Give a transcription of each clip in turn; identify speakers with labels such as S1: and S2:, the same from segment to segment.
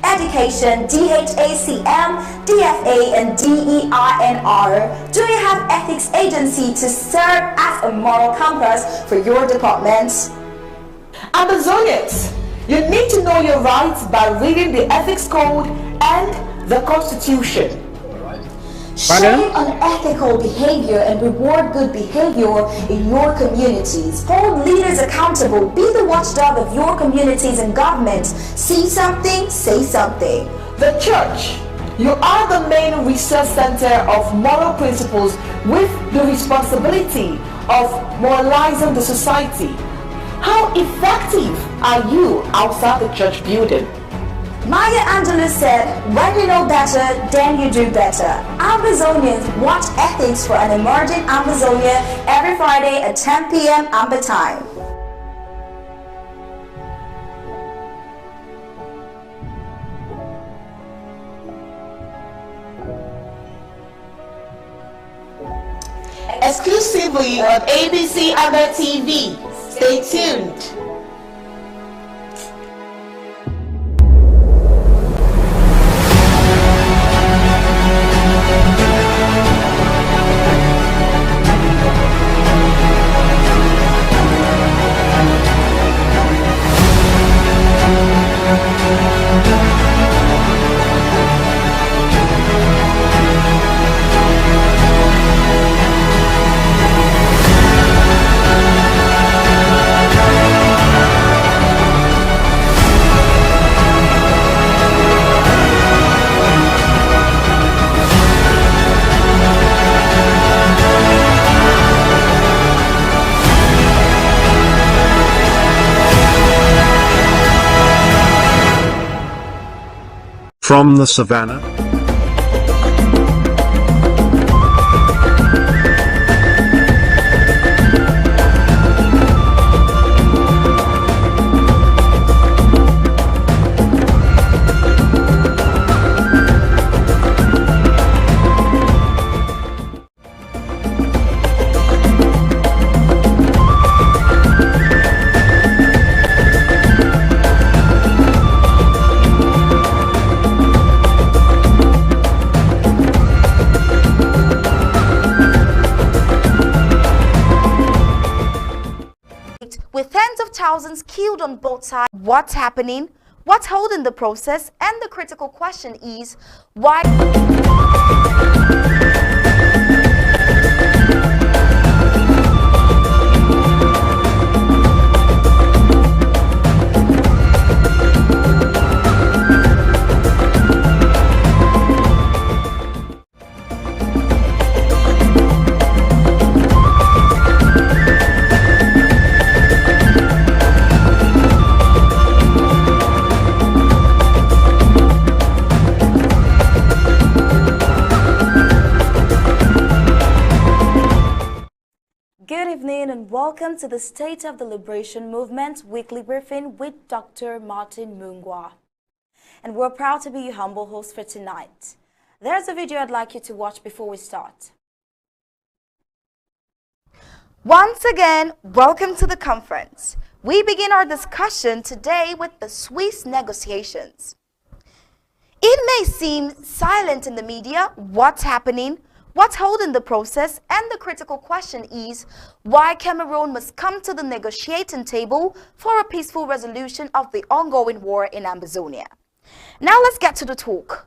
S1: education, DHACM, DFA, and DEINR. Do you have ethics agency to serve as a moral compass for your department?
S2: Ambazonians, you need to know your rights by reading the ethics code and the constitution.
S1: Shame unethical behavior and reward good behavior in your communities. Hold leaders accountable. Be the watchdog of your communities and government. See something, say something.
S2: The church, you are the main research center of moral principles with the responsibility of moralizing the society. How effective are you outside the church building?
S1: Maya Angelou said, when you know better, then you do better. Ambazonians, watch ethics for an emerging Ambazonia every Friday at 10 p.m. Amba time.
S2: Exclusively on ABC Amba TV. Stay tuned.
S3: From the savannah,
S1: with tens of thousands killed on both sides. What's happening? What's holding the process? And the critical question is, why? Good evening and welcome to the State of the Liberation Movement weekly briefing with Dr. Martin Mungwa. And we're proud to be your humble host for tonight. There's a video I'd like you to watch before we start. Once again, welcome to the conference. We begin our discussion today with the Swiss negotiations. It may seem silent in the media. What's happening? What's holding the process? And the critical question is why Cameroon must come to the negotiating table for a peaceful resolution of the ongoing war in Ambazonia. Now let's get to the talk.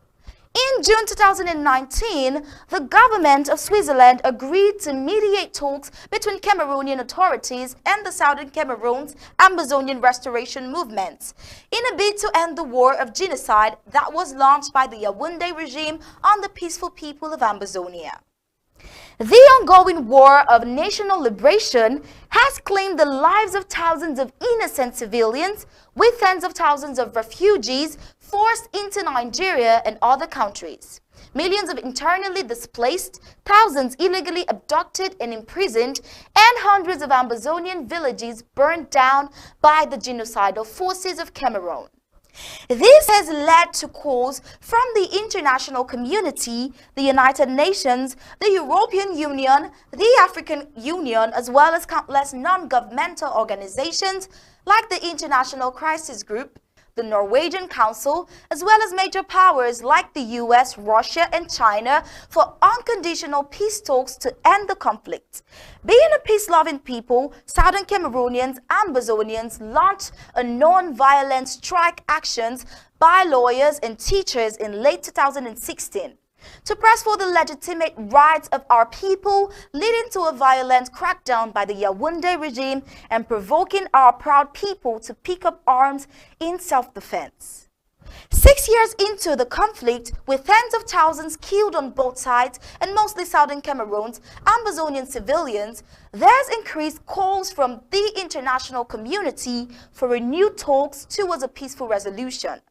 S1: In June 2019, the government of Switzerland agreed to mediate talks between Cameroonian authorities and the Southern Cameroon's Ambazonian restoration movement in a bid to end the war of genocide that was launched by the Yaoundé regime on the peaceful people of Ambazonia. The ongoing war of national liberation has claimed the lives of thousands of innocent civilians, with tens of thousands of refugees forced into Nigeria and other countries, millions of internally displaced, thousands illegally abducted and imprisoned, and hundreds of Ambazonian villages burned down by the genocidal forces of Cameroon. This has led to calls from the international community, the United Nations, the European Union, the African Union, as well as countless non-governmental organizations like the International Crisis Group, the Norwegian Council, as well as major powers like the US, Russia, and China for unconditional peace talks to end the conflict. Being a peace-loving people, Southern Cameroonians, Ambazonians launched a non-violent strike actions by lawyers and teachers in late 2016 to press for the legitimate rights of our people, leading to a violent crackdown by the Yaoundé regime and provoking our proud people to pick up arms in self-defense. 6 years into the conflict, with tens of thousands killed on both sides and mostly Southern Cameroon's Ambazonian civilians, there's increased calls from the international community for renewed talks towards a peaceful resolution.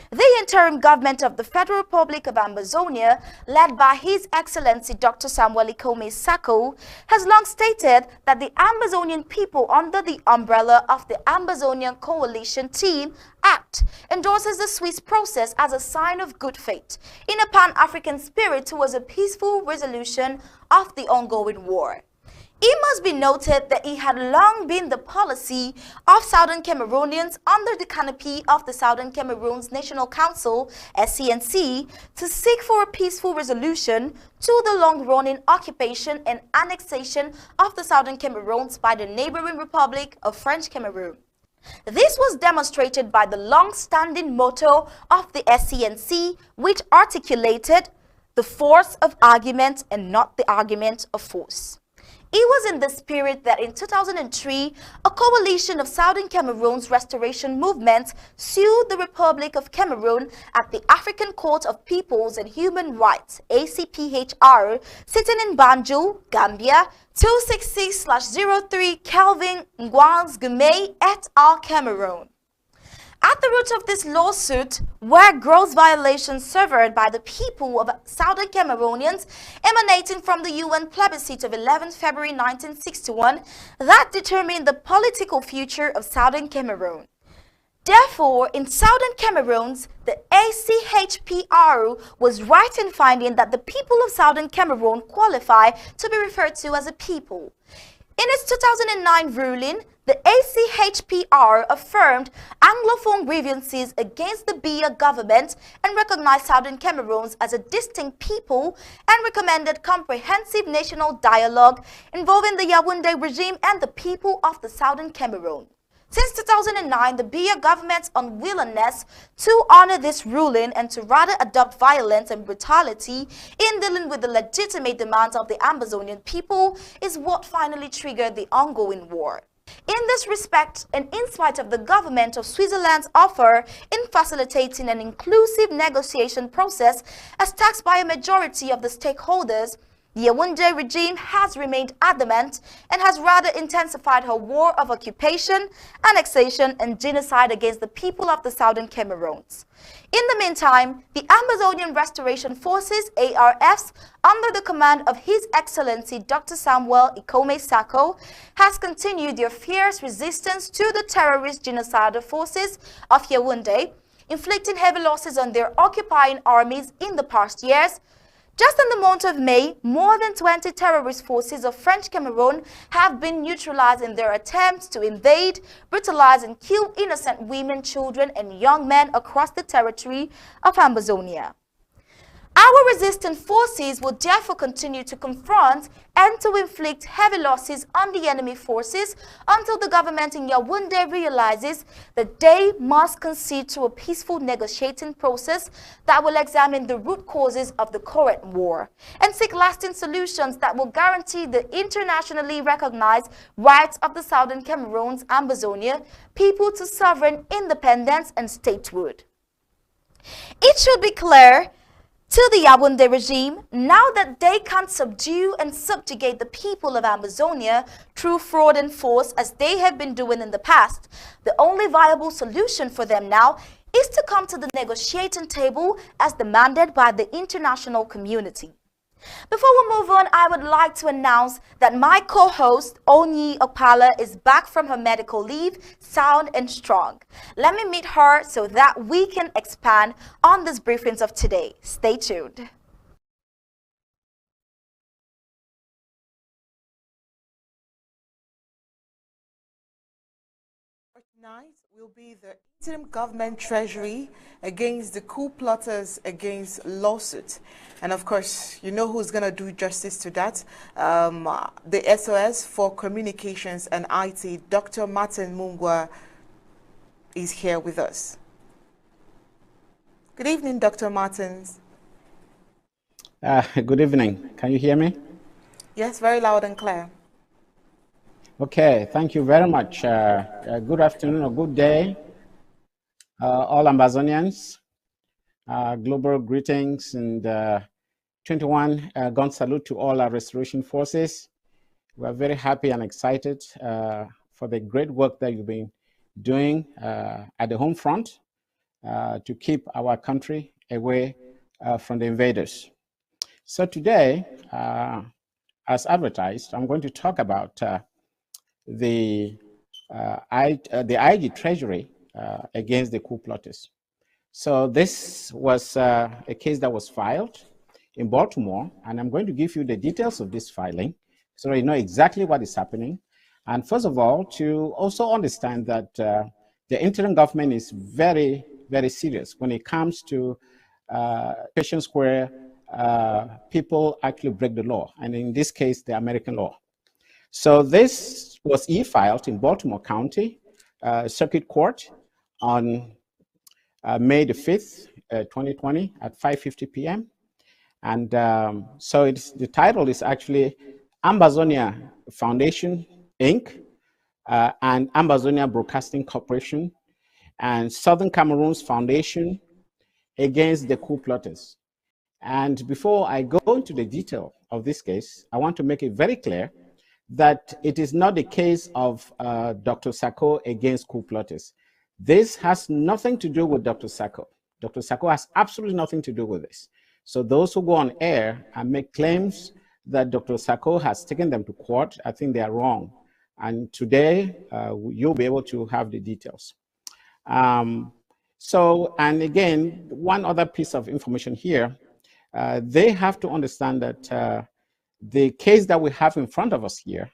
S1: The interim government of the Federal Republic of Ambazonia, led by His Excellency Dr. Samuel Ikome Sako, has long stated that the Ambazonian people under the umbrella of the Ambazonian Coalition Team Act endorses the Swiss process as a sign of good faith in a pan-African spirit towards a peaceful resolution of the ongoing war. It must be noted that it had long been the policy of Southern Cameroonians under the canopy of the Southern Cameroon's National Council, SCNC, to seek for a peaceful resolution to the long-running occupation and annexation of the Southern Cameroons by the neighboring Republic of French Cameroon. This was demonstrated by the long-standing motto of the SCNC, which articulated the force of argument and not the argument of force. It was in this spirit that in 2003, a coalition of Southern Cameroon's restoration movement sued the Republic of Cameroon at the African Court of Peoples and Human Rights, ACPHR, sitting in Banjul, Gambia, 266/03 Kelvin Ngwangs Gumay et al. Cameroon. At the root of this lawsuit were gross violations suffered by the people of Southern Cameroonians emanating from the UN plebiscite of 11 February 1961 that determined the political future of Southern Cameroon. Therefore, in Southern Cameroons, the ACHPR was right in finding that the people of Southern Cameroon qualify to be referred to as a people. In its 2009 ruling, the ACHPR affirmed Anglophone grievances against the Biya government and recognized Southern Cameroons as a distinct people and recommended comprehensive national dialogue involving the Yaoundé regime and the people of the Southern Cameroon. Since 2009, the Biya government's unwillingness to honor this ruling and to rather adopt violence and brutality in dealing with the legitimate demands of the Ambazonian people is what finally triggered the ongoing war. In this respect, and in spite of the government of Switzerland's offer in facilitating an inclusive negotiation process as taxed by a majority of the stakeholders, the Yaoundé regime has remained adamant and has rather intensified her war of occupation, annexation, and genocide against the people of the Southern Cameroons. In the meantime, the Ambazonian Restoration Forces, ARFs, under the command of His Excellency Dr. Samuel Ikome Sako, has continued their fierce resistance to the terrorist genocidal forces of Yaoundé, inflicting heavy losses on their occupying armies in the past years. Just in the month of May, more than 20 terrorist forces of French Cameroon have been neutralized in their attempts to invade, brutalize, and kill innocent women, children, and young men across the territory of Ambazonia. Our resistant forces will therefore continue to confront and to inflict heavy losses on the enemy forces until the government in Yaoundé realizes that they must concede to a peaceful negotiating process that will examine the root causes of the current war and seek lasting solutions that will guarantee the internationally recognized rights of the Southern Cameroon's Ambazonia people to sovereign independence and statehood. It should be clear to the Yaoundé regime, now that they can't subdue and subjugate the people of Ambazonia through fraud and force as they have been doing in the past, the only viable solution for them now is to come to the negotiating table as demanded by the international community. Before we move on, I would like to announce that my co-host, Onyi Okpala, is back from her medical leave, sound and strong. Let me meet her so that we can expand on these briefings of today. Stay tuned.
S2: Tonight will be the interim government treasury against the coup plotters against lawsuit. And of course, you know who's going to do justice to that. The SOS for Communications and IT, Dr. Martin Mungwa, is here with us. Good evening, Dr. Martins.
S3: Good evening. Can you hear me?
S2: Yes, very loud and clear.
S3: Okay, thank you very much. Good afternoon or good day, all Ambazonians. Global greetings and 21 gun salute to all our restoration forces. We're very happy and excited for the great work that you've been doing at the home front to keep our country away from the invaders. So today, as advertised, I'm going to talk about the IG Treasury against the coup plotters. So this was a case that was filed in Baltimore, and I'm going to give you the details of this filing so you know exactly what is happening. And first of all, to also understand that the interim government is very, very serious when it comes to situations where people actually break the law, and in this case, the American law. So this was e-filed in Baltimore County Circuit Court on May the 5th, 2020 at 5:50 p.m. And so the title is actually Ambazonia Foundation, Inc., and Ambazonia Broadcasting Corporation, and Southern Cameroon's Foundation against the coup plotters. And before I go into the detail of this case, I want to make it very clear that it is not the case of Dr. Sako against coup plotters. This has nothing to do with Dr. Sako. Dr. Sako has absolutely nothing to do with this. So those who go on air and make claims that Dr. Sako has taken them to court, I think they are wrong. And today, you'll be able to have the details. So, and again, one other piece of information here, they have to understand that the case that we have in front of us here,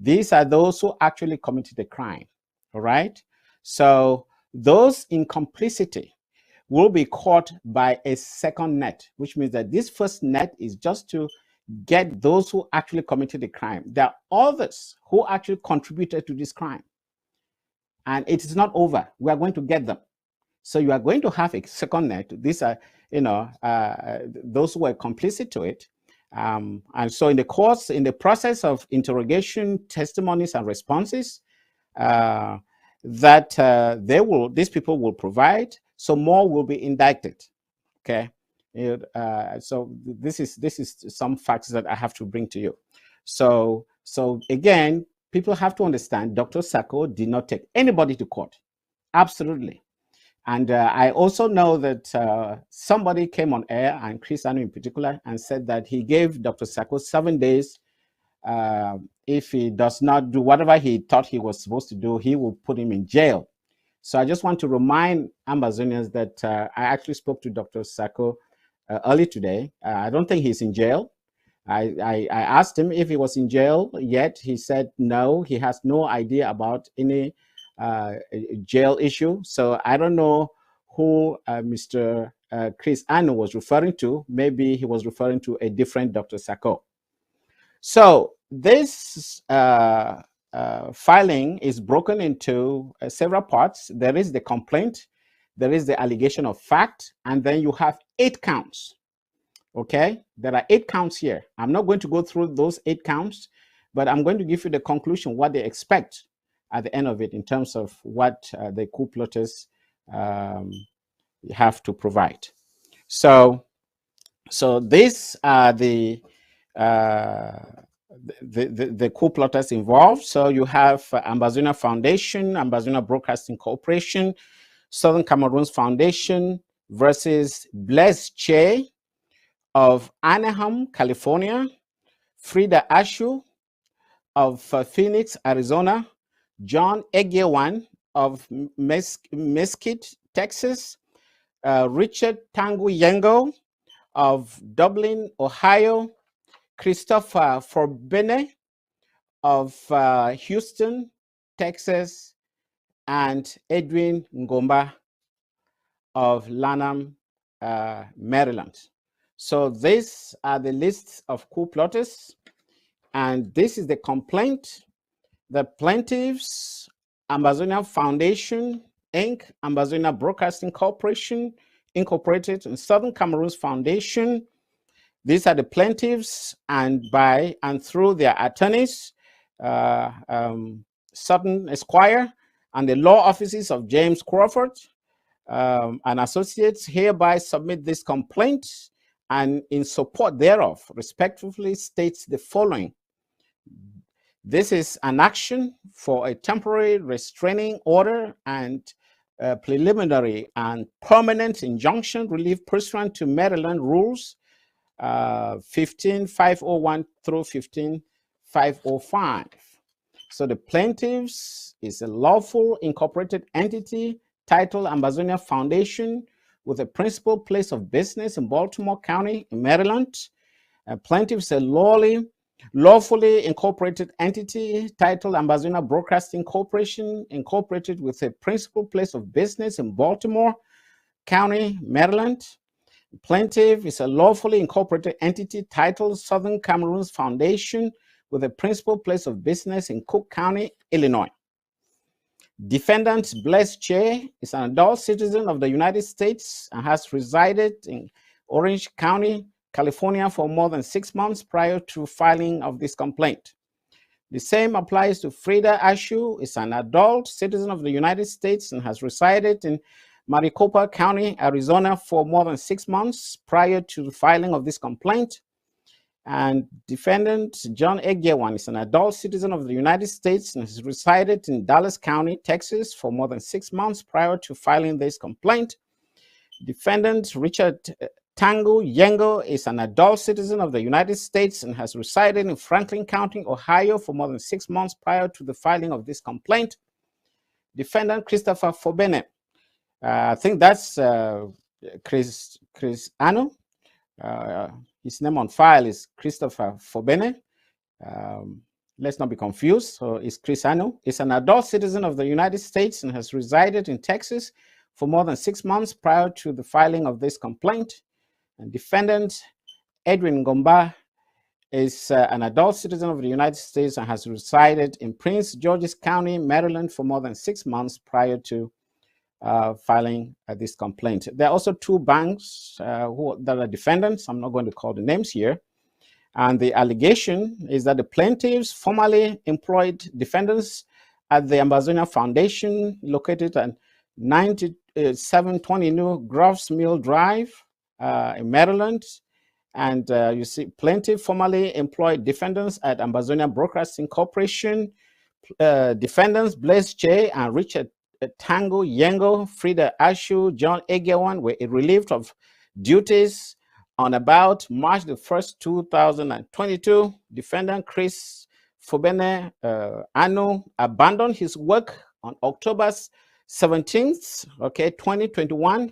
S3: these are those who actually committed the crime, all right? So those in complicity will be caught by a second net, which means that this first net is just to get those who actually committed the crime. There are others who actually contributed to this crime. And it is not over. We are going to get them. So you are going to have a second net. These are, those who were complicit to it. And so in the process of interrogation, testimonies, and responses that these people will provide, so more will be indicted. Okay, so this is some facts that I have to bring to you. So again, people have to understand Dr. Sako did not take anybody to court, absolutely. And I also know that somebody came on air, and Chris Anu in particular, and said that he gave Dr. Sako 7 days. If he does not do whatever he thought he was supposed to do, he will put him in jail. So I just want to remind Ambazonians that I actually spoke to Dr. Sako early today. I don't think he's in jail. I asked him if he was in jail yet. He said no, he has no idea about any jail issue. So I don't know who Mr. Chris Anu was referring to. Maybe he was referring to a different Dr. Sako. So this filing is broken into several parts. There is the complaint, there is the allegation of fact, and then you have 8 counts. Okay, there are 8 counts here. I'm not going to go through those 8 counts, but I'm going to give you the conclusion, what they expect at the end of it in terms of what the coup plotters have to provide. So these are the coup plotters involved. So you have Ambazonia Foundation, Ambazonia Broadcasting Corporation, Southern Cameroon's Foundation versus Blaise Che of Anaheim, California, Frida Ashu of Phoenix, Arizona, John Egewan of Mesquite, Texas, Richard Tangu Yengo of Dublin, Ohio, Christopher Forbene of Houston, Texas, and Edwin Ngomba of Lanham, Maryland. So these are the lists of coup plotters, and this is the complaint. The plaintiffs: Ambazonia Foundation, Inc., Ambazonia Broadcasting Corporation, Incorporated, and Southern Cameroons Foundation. These are the plaintiffs, and by and through their attorneys, Sutton Esquire, and the law offices of James Crawford and associates hereby submit this complaint, and in support thereof respectfully states the following. This is an action for a temporary restraining order and preliminary and permanent injunction relief pursuant to Maryland rules 15-501 through 15-505. So the plaintiffs is a lawful incorporated entity titled Ambazonia Foundation with a principal place of business in Baltimore County in Maryland. Plaintiffs a lawfully incorporated entity titled Ambazonia Broadcasting Corporation, incorporated with a principal place of business in Baltimore County, Maryland. Plaintiff is a lawfully incorporated entity titled Southern Cameroons Foundation with a principal place of business in Cook County, Illinois. Defendant Bless Che is an adult citizen of the United States and has resided in Orange County, California for more than 6 months prior to filing of this complaint. The same applies to Frida Ashu, is an adult citizen of the United States and has resided in Maricopa County, Arizona for more than 6 months prior to the filing of this complaint. And defendant John Egyewan is an adult citizen of the United States and has resided in Dallas County, Texas for more than 6 months prior to filing this complaint. Defendant Richard Tango Yengo is an adult citizen of the United States and has resided in Franklin County, Ohio for more than 6 months prior to the filing of this complaint. Defendant Christopher Fobene, I think that's Chris Ano. His name on file is Christopher Fobene. Let's not be confused. So it's Chris Ano. He's an adult citizen of the United States and has resided in Texas for more than 6 months prior to the filing of this complaint. And defendant Edwin Ngomba is an adult citizen of the United States and has resided in Prince George's County, Maryland for more than 6 months prior to filing this complaint. There are also 2 banks that are defendants. I'm not going to call the names here. And the allegation is that the plaintiffs formerly employed defendants at the Ambazonia Foundation located at 9720 New Groves Mill Drive in Maryland. And you see, plaintiff formerly employed defendants at Ambazonia Broadcasting Corporation. Defendants Blaise Che and Richard Tango Yengo, Frida Ashu, John Egyewan were relieved of duties on about March the 1st, 2022. Defendant Chris Fobene Ano abandoned his work on October 17th, 2021.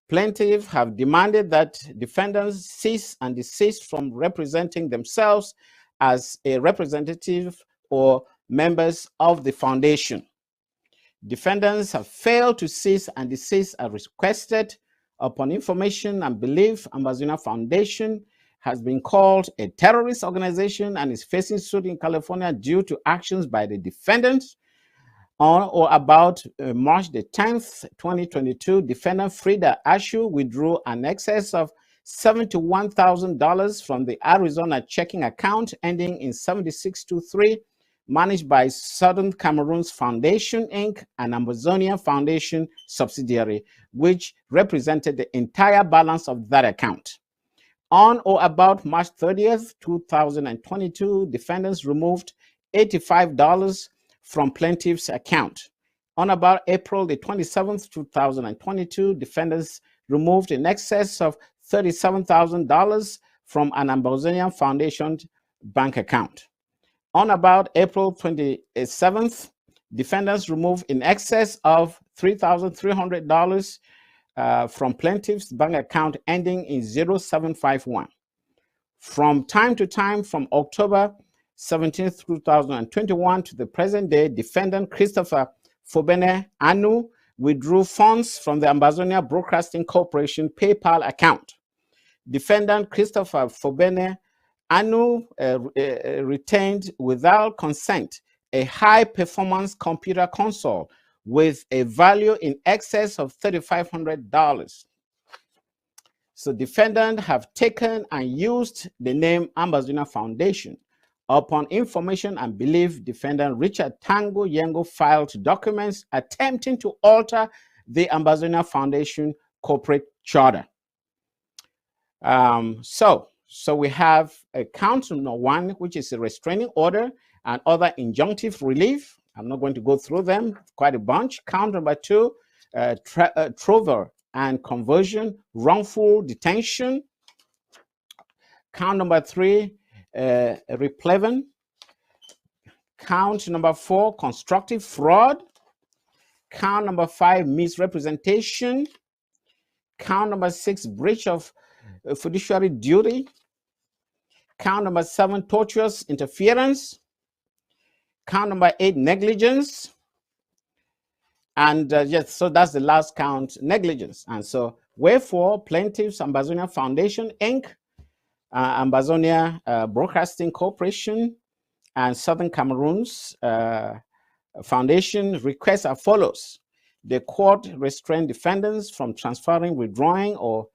S3: Plaintiffs have demanded that defendants cease and desist from representing themselves as a representative or members of the foundation. Defendants have failed to cease and desist as requested upon information and belief Ambazonia Foundation has been called a terrorist organization and is facing suit in California due to actions by the defendants. On or about March the 10th, 2022, defendant Frida Ashu withdrew an excess of $71,000 from the Arizona checking account ending in 7623, managed by Southern Cameroons Foundation, Inc., an Ambazonia Foundation subsidiary, which represented the entire balance of that account. On or about March 30th, 2022, defendants removed $85 from plaintiff's account. On about April the 27th, 2022, defendants removed in excess of $37,000 from an Ambazonia Foundation bank account. On about April 27th, defendants removed in excess of $3,300 from plaintiff's bank account ending in 0751. From time to time, from October 17th, 2021 to the present day, defendant Christopher Fobene Anu withdrew funds from the Ambazonia Broadcasting Corporation PayPal account. Defendant Christopher Fobene Anu retained without consent a high-performance computer console with a value in excess of $3,500. So defendants have taken and used the name Ambazonia Foundation. Upon information and belief, defendant Richard Tango Yengo filed documents attempting to alter the Ambazonia Foundation corporate charter. So we have a count number 1, which is a restraining order and other injunctive relief. I'm not going to go through them, quite a bunch. Count number 2, trover and conversion, wrongful detention. Count number 3, replevin. Count number 4, constructive fraud. Count number 5, misrepresentation. Count number 6, breach of fiduciary duty. Count number 7, tortious interference. Count number 8, negligence. And yes, so that's the last count, negligence. And so, wherefore, plaintiffs, Ambazonia Foundation, Inc., Ambazonia Broadcasting Corporation, and Southern Cameroon's Foundation requests as follows. The court restrain defendants from transferring, withdrawing, or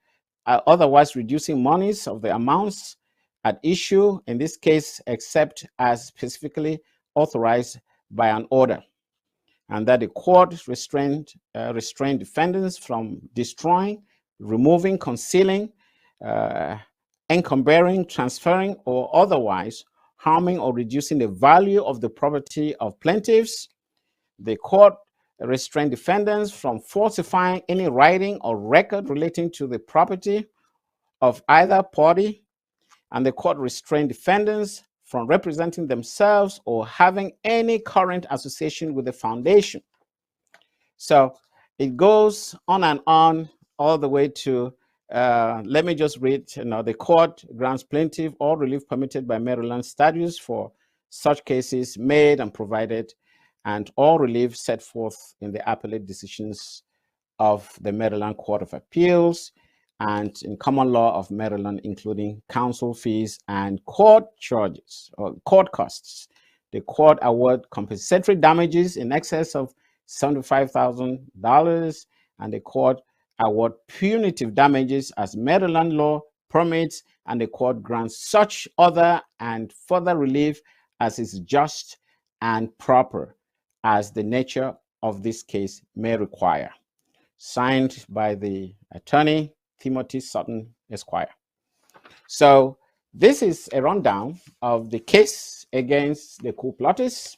S3: otherwise reducing monies of the amounts at issue, in this case, except as specifically authorized by an order. And that the court restrain defendants from destroying, removing, concealing, encumbering, transferring, or otherwise harming or reducing the value of the property of plaintiffs. The court restrain defendants from falsifying any writing or record relating to the property of either party. And the court restrain defendants from representing themselves or having any current association with the foundation. So it goes on and on all the way to, let me just read, the court grants plaintiff all relief permitted by Maryland statutes for such cases made and provided, and all relief set forth in the appellate decisions of the Maryland Court of Appeals and in common law of Maryland, including counsel fees and court charges or court costs. The court award compensatory damages in excess of $75,000, and the court award punitive damages as Maryland law permits, and the court grants such other and further relief as is just and proper as the nature of this case may require. Signed by the attorney, Timothy Sutton, Esquire. So this is a rundown of the case against the Coup plotters.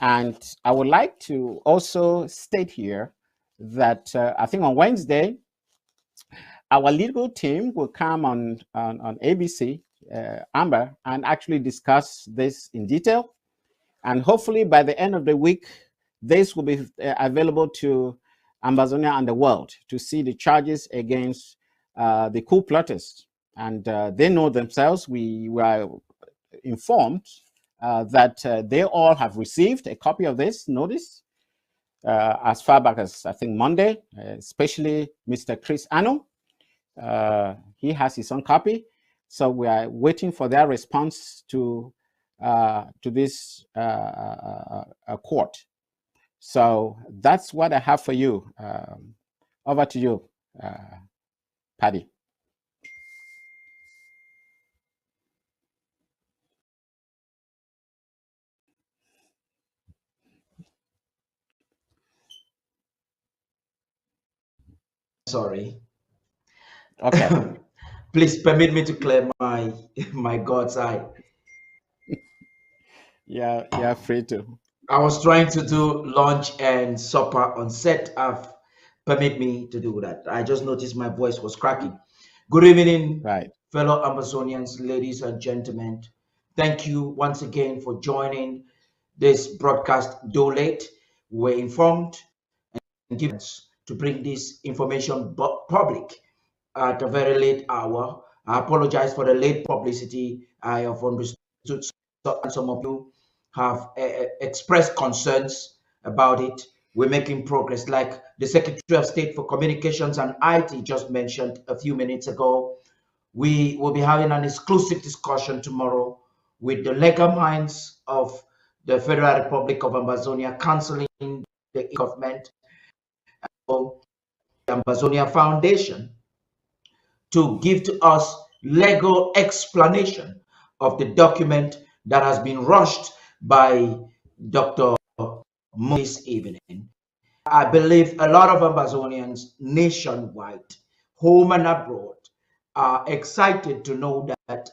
S3: And I would like to also state here that I think on Wednesday, our legal team will come on ABC, Amber, and actually discuss this in detail. And hopefully by the end of the week, this will be available to Ambazonia and the world to see the charges against the Coup plotters. And they know themselves. We were informed that they all have received a copy of this notice as far back as, I think, Monday, especially Mr. Chris Ano. He has his own copy. So we are waiting for their response to this court. So that's what I have for you. Over to you, Paddy.
S4: Sorry.
S3: Okay.
S4: Please permit me to clear my God's eye.
S3: Yeah, you're free to.
S4: I was trying to do lunch and supper on set. Permit me to do that. I just noticed my voice was cracking. Good evening,
S3: Right.
S4: fellow Amazonians, ladies and gentlemen. Thank you once again for joining this broadcast. Though late, we're informed and given to bring this information public at a very late hour. I apologize for the late publicity. I have understood some of you have expressed concerns about it. we're making progress. Like the Secretary of State for Communications and IT just mentioned a few minutes ago, we will be having an exclusive discussion tomorrow with the legal minds of the Federal Republic of Ambazonia, counseling the government, the Ambazonia Foundation, to give to us legal explanation of the document that has been rushed by Dr. Mo this evening. I believe a lot of Ambazonians nationwide, home and abroad, are excited to know that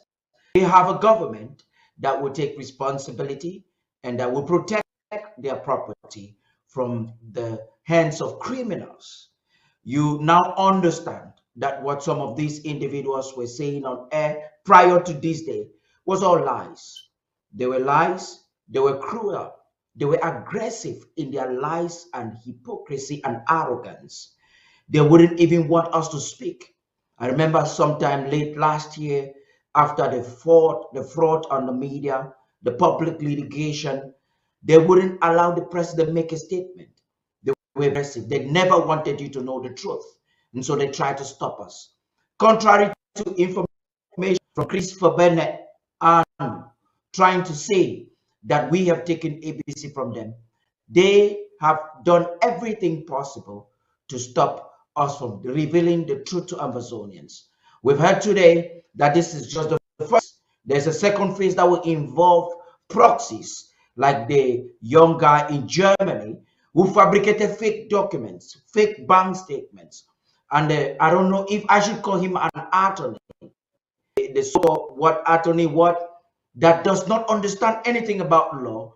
S4: they have a government that will take responsibility and that will protect their property from the hands of criminals. You now understand that what some of these individuals were saying on air prior to this day was all lies. They were lies, they were cruel, they were aggressive in their lies and hypocrisy and arrogance. They wouldn't even want us to speak. I remember sometime late last year, after the fraud on the media, the public litigation, they wouldn't allow the president make a statement. They were aggressive. They never wanted you to know the truth. And so they tried to stop us. Contrary to information from Christopher Bennett and trying to say that we have taken ABC from them, they have done everything possible to stop us from revealing the truth to Ambazonians. We've heard today that this is just the first. There's a second phase that will involve proxies, like the young guy in Germany who fabricated fake documents, fake bank statements. And I don't know if I should call him an attorney, the so what attorney, what that does not understand anything about law,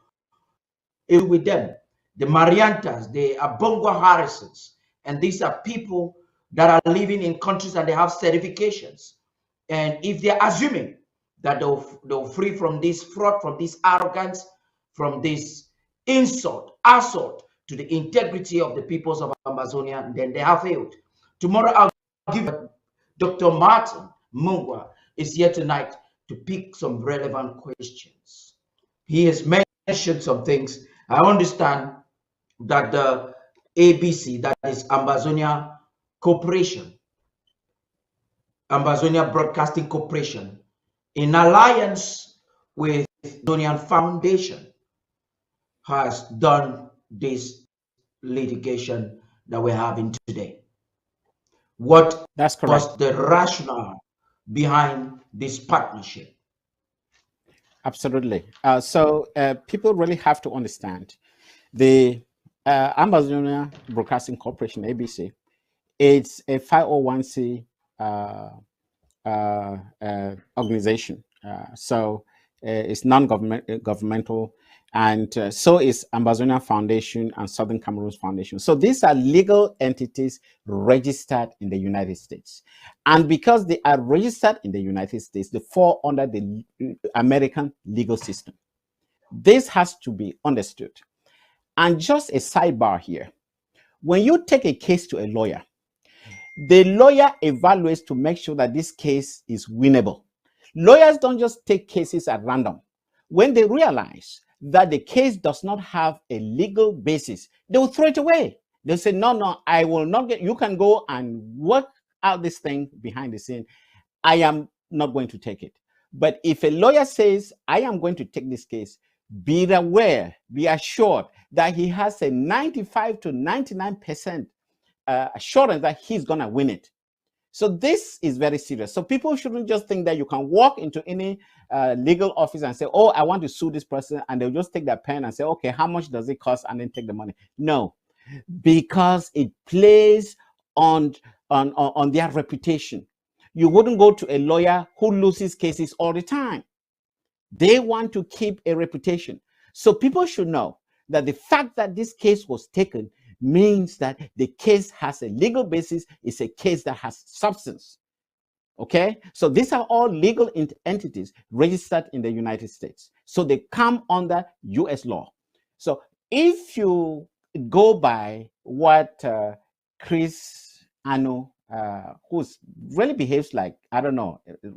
S4: is with them. The Mariantas, the Abongo Harrisons, and these are people that are living in countries and they have certifications. And if they're assuming that they'll free from this fraud, from this arrogance, from this assault to the integrity of the peoples of Amazonia, then they have failed. Tomorrow I'll give Dr. Martin Mungwa is here tonight to pick some relevant questions. He has mentioned some things. I understand that the ABC, that is Ambazonia Corporation, Ambazonia Broadcasting Corporation, in alliance with Amazonian Foundation, has done this litigation that we're having today. What
S3: That's correct.
S4: was the rationale behind this partnership?
S3: Absolutely. So people really have to understand the Ambazonia Broadcasting Corporation, ABC. It's a 501c organization. So it's non-governmental, and so is Ambazonia Foundation and Southern Cameroons Foundation. So these are legal entities registered in the United States. And because they are registered in the United States, they fall under the American legal system. This has to be understood. And just a sidebar here. When you take a case to a lawyer, the lawyer evaluates to make sure that this case is winnable. Lawyers don't just take cases at random. When they realize that the case does not have a legal basis, they will throw it away. They'll say, no, I will not get, you can go and work out this thing behind the scene. I am not going to take it. But if a lawyer says, I am going to take this case, be aware, be assured that he has a 95 to 99% assurance that he's going to win it. So this is very serious. So people shouldn't just think that you can walk into any legal office and say, oh, I want to sue this person, and they'll just take their pen and say, okay, how much does it cost, and then take the money. No, because it plays on their reputation. You wouldn't go to a lawyer who loses cases all the time. They want to keep a reputation. So people should know that the fact that this case was taken means that the case has a legal basis. It's a case that has substance. Okay, so these are all legal entities registered in the United States. So they come under US law. So if you go by what Chris Ano, who really behaves like, I don't know, a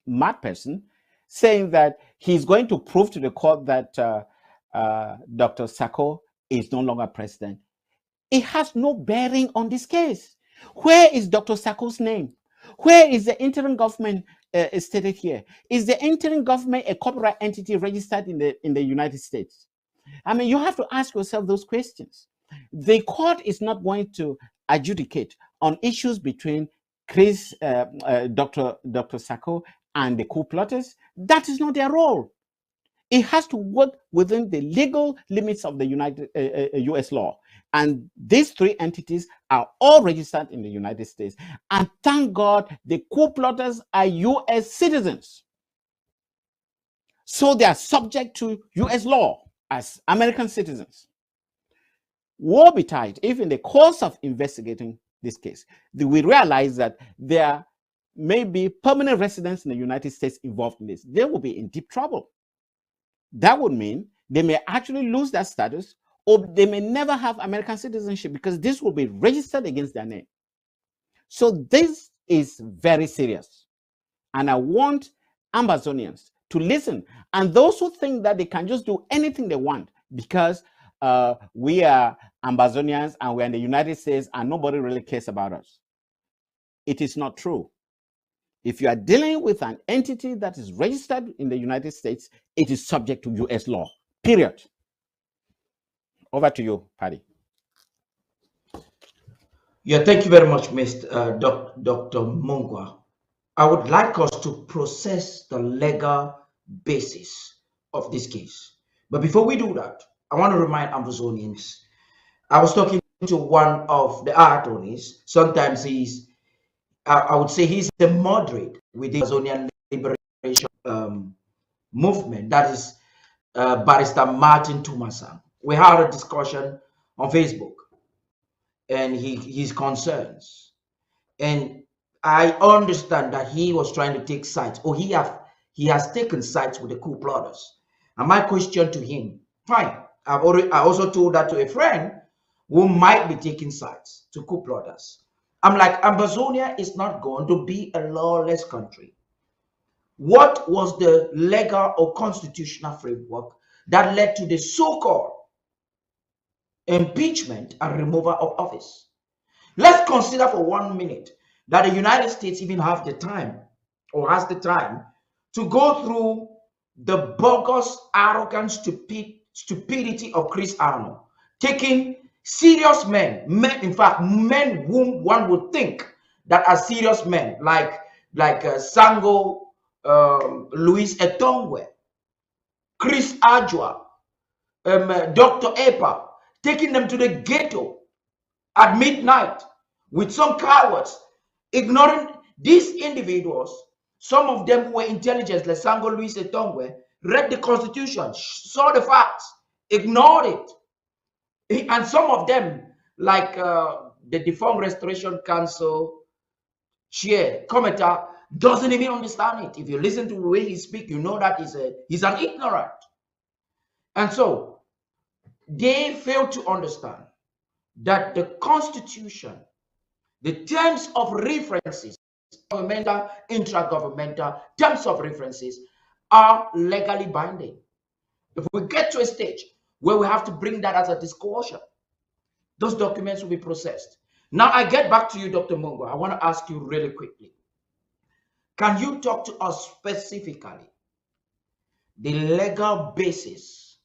S3: mad person, saying that he's going to prove to the court that Dr. Sako is no longer president, it has no bearing on this case. Where is Dr. Sako's name? Where is the interim government stated here? Is the interim government a corporate entity registered in the United States? I mean, you have to ask yourself those questions. The court is not going to adjudicate on issues between Dr. Sako and the coup plotters. That is not their role. It has to work within the legal limits of the U.S. law. And these three entities are all registered in the United States. And thank God the coup plotters are U.S. citizens. So they are subject to U.S. law as American citizens. Woe betide if in the course of investigating this case, we realize that there may be permanent residents in the United States involved in this. They will be in deep trouble. That would mean they may actually lose that status, or they may never have American citizenship because this will be registered against their name. So this is very serious. And I want Ambazonians to listen. And those who think that they can just do anything they want because we are Ambazonians and we're in the United States and nobody really cares about us. It is not true. If you are dealing with an entity that is registered in the United States, it is subject to U.S. law, period. Over to you, Paddy.
S4: Yeah, thank you very much, Mr. Dr. Mungwa. I would like us to process the legal basis of this case. But before we do that, I want to remind Ambazonians, I was talking to one of the attorneys. Sometimes I would say he's a moderate within the Ambazonian liberation movement. That is Barrister Martin Tumasang. We had a discussion on Facebook and his concerns. And I understand that he was trying to take sides, or he has taken sides with the coup plotters. And my question to him, fine, I also told that to a friend who might be taking sides to coup plotters. I'm like, Ambazonia is not going to be a lawless country. What was the legal or constitutional framework that led to the so-called impeachment and removal of office? Let's consider for 1 minute that the United States even have the time or has the time to go through the bogus, arrogant stupidity of Chris Arnold, taking serious men, in fact, men whom one would think that are serious men, like Sango Luis Etongwe, Chris Ajwa, Dr. Epa, taking them to the ghetto at midnight with some cowards, ignoring these individuals. Some of them were intelligent, like Sango Luis Etongwe, read the Constitution, saw the facts, ignored it. And some of them, like the Defunct Restoration Council chair, commenter, doesn't even understand it. If you listen to the way he speaks, you know that he's an ignorant. And so they fail to understand that the Constitution, the terms of references, governmental, intragovernmental terms of references are legally binding. If we get to a stage where we have to bring that as a disclosure, those documents will be processed. Now I get back to you, Dr. Mungo. I want to ask you really quickly. Can you talk to us specifically the legal basis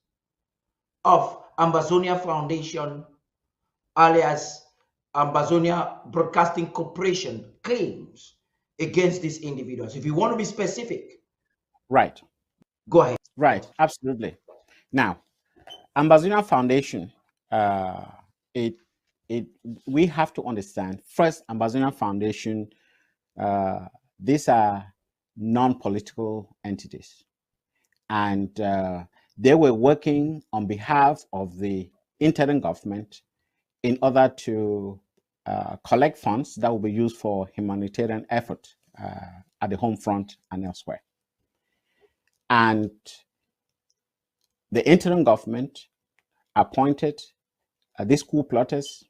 S4: of Ambazonia Foundation, alias Ambazonia Broadcasting Corporation, claims against these individuals? If you want to be specific.
S3: Right.
S4: Go ahead.
S3: Right, absolutely. Now, Ambazonia Foundation, we have to understand, first, Ambazonia Foundation, these are non-political entities. And they were working on behalf of the interim government in order to collect funds that will be used for humanitarian effort at the home front and elsewhere. And the interim government appointed these coup plotters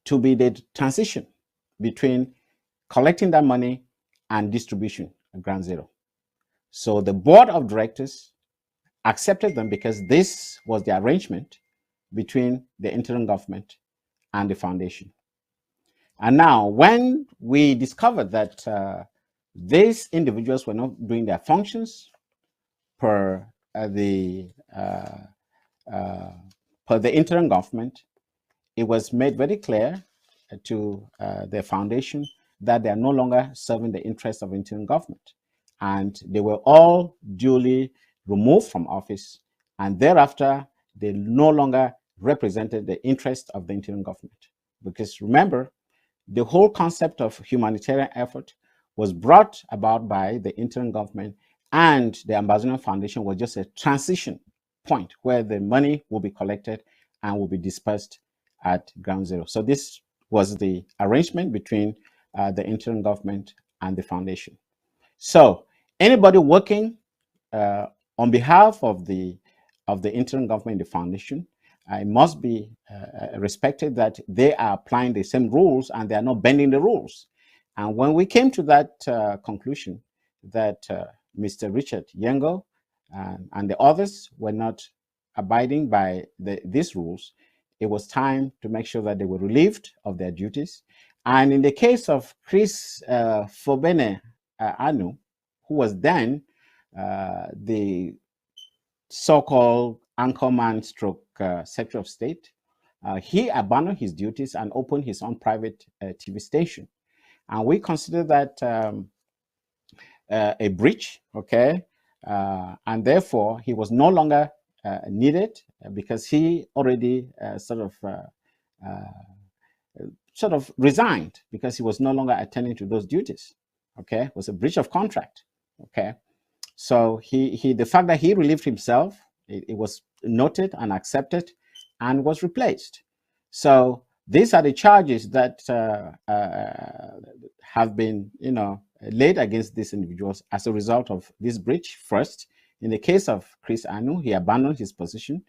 S3: to be the transition between collecting that money and distribution at ground zero. So the board of directors accepted them because this was the arrangement between the interim government and the foundation. And now, when we discovered that these individuals were not doing their functions per the interim government, it was made very clear to the foundation that they are no longer serving the interests of interim government, and they were all duly removed from office, and thereafter they no longer represented the interest of the interim government. Because remember, the whole concept of humanitarian effort was brought about by the interim government, and the Ambazonia Foundation was just a transition point where the money will be collected and will be dispersed at ground zero. So this was the arrangement between the interim government and the foundation. So anybody working on behalf of the interim government, the foundation, it must be respected that they are applying the same rules and they are not bending the rules. And when we came to that conclusion that Mr. Richard Yengo and the others were not abiding by these rules, it was time to make sure that they were relieved of their duties. And in the case of Chris Fobene Anu, who was then the so-called anchorman stroke Secretary of State, he abandoned his duties and opened his own private TV station. And we consider that a breach, okay? And therefore, he was no longer needed because he already sort of resigned because he was no longer attending to those duties, okay? It was a breach of contract, okay? So the fact that he relieved himself, it was noted and accepted and was replaced. So these are the charges that have been, laid against these individuals as a result of this breach. First, in the case of Chris Anu, he abandoned his position,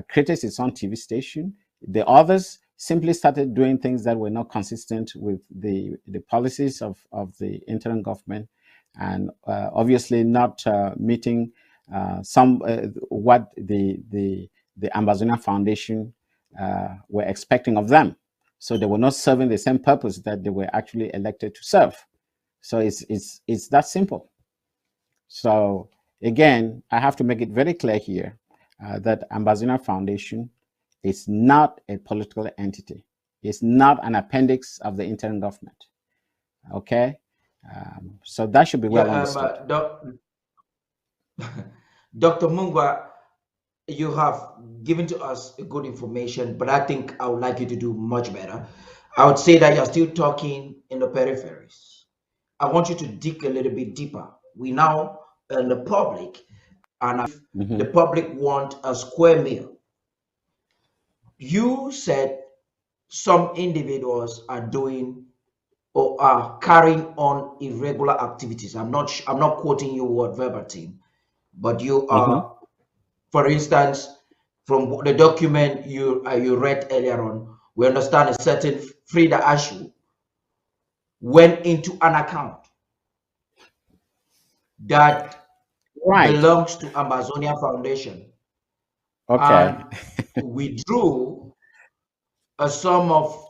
S3: created his own TV station. The others simply started doing things that were not consistent with the policies of the interim government, and obviously not meeting what the Ambazonia Foundation were expecting of them. So they were not serving the same purpose that they were actually elected to serve. So it's that simple. So again, I have to make it very clear here that Ambazonia Foundation is not a political entity. It's not an appendix of the interim government. Okay, so that should be well understood.
S4: Dr. Mungwa, you have given to us a good information, but I think I would like you to do much better. I would say that you're still talking in the peripheries. I want you to dig a little bit deeper. We now in the public, and the public want a square meal. You said some individuals are doing or are carrying on irregular activities. I'm not quoting your word verbatim, but you are, for instance, from the document you read earlier on, we understand a certain Frida Ashu went into an account that belongs to Ambazonia Foundation, and withdrew a sum of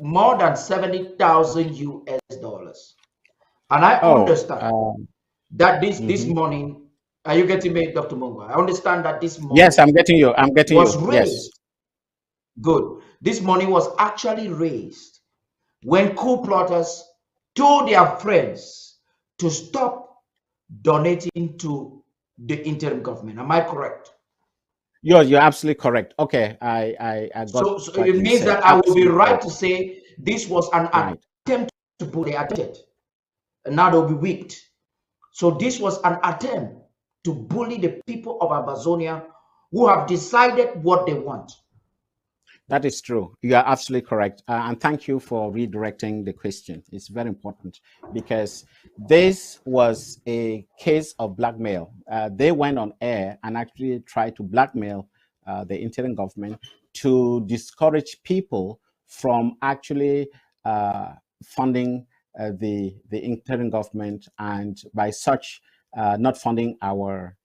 S4: more than 70,000 US dollars. And I understand that this money, are you getting me, Dr. Mungwa? I understand that this money,
S3: yes, I'm getting you.
S4: Was raised.
S3: Yes.
S4: Good. This money was actually raised when coup plotters told their friends to stop donating to the interim government. Am I correct?
S3: You're absolutely correct. Okay, I got.
S4: So it means that I will be right to say this was an attempt to bully attempt, and now they'll be wicked. So this was an attempt to bully the people of Ambazonia who have decided what they want.
S3: That is true. You are absolutely correct. And thank you for redirecting the question. It's very important because this was a case of blackmail. They went on air and actually tried to blackmail the interim government to discourage people from actually funding the interim government, and by such not funding our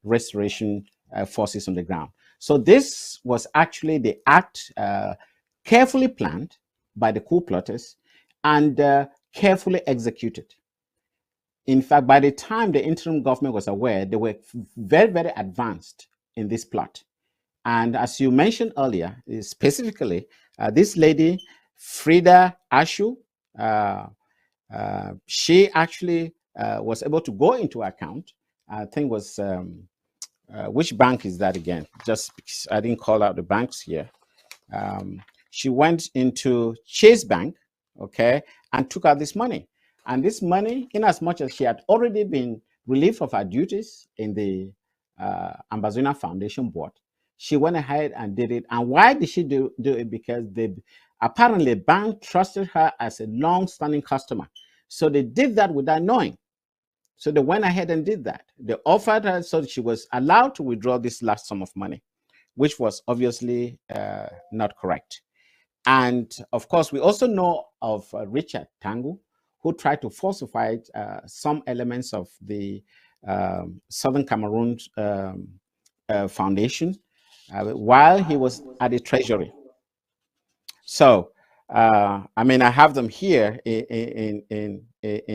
S3: restoration forces on the ground. So this was actually the act carefully planned by the coup plotters and carefully executed. In fact, by the time the interim government was aware, they were very, very advanced in this plot. And as you mentioned earlier, specifically, this lady, Frida Ashu, she actually was able to go into her account. I think was, which bank is that again? Just because I didn't call out the banks here. She went into Chase Bank, okay, and took out this money. And this money, in as much as she had already been relieved of her duties in the Ambazonia Foundation Board, she went ahead and did it. And why did she do it? Because apparently the bank trusted her as a long-standing customer. So they did that without knowing. So they went ahead and did that. They offered her so that she was allowed to withdraw this large sum of money, which was obviously not correct. And of course, we also know of Richard Tangu, who tried to falsify some elements of the Southern Cameroon Foundation while he was at the Treasury. So, I mean, I have them here in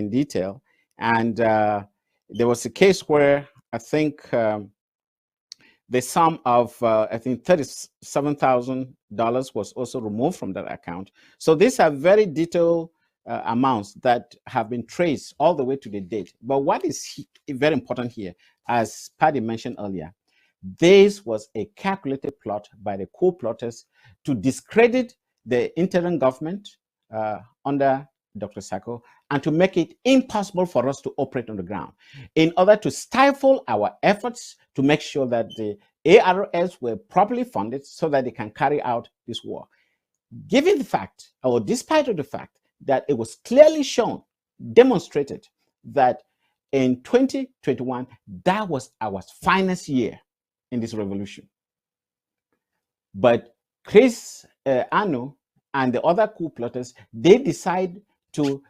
S3: detail. And there was a case where I think the sum of, I think, $37,000 was also removed from that account. So these are very detailed amounts that have been traced all the way to the date. But what is very important here, as Paddy mentioned earlier, this was a calculated plot by the coup plotters to discredit the interim government under Dr. Sako and to make it impossible for us to operate on the ground in order to stifle our efforts to make sure that the ARS were properly funded so that they can carry out this war. Given the fact, or despite of the fact, that it was clearly shown, demonstrated that in 2021, that was our finest year in this revolution. But Chris Ano and the other coup plotters, they decided to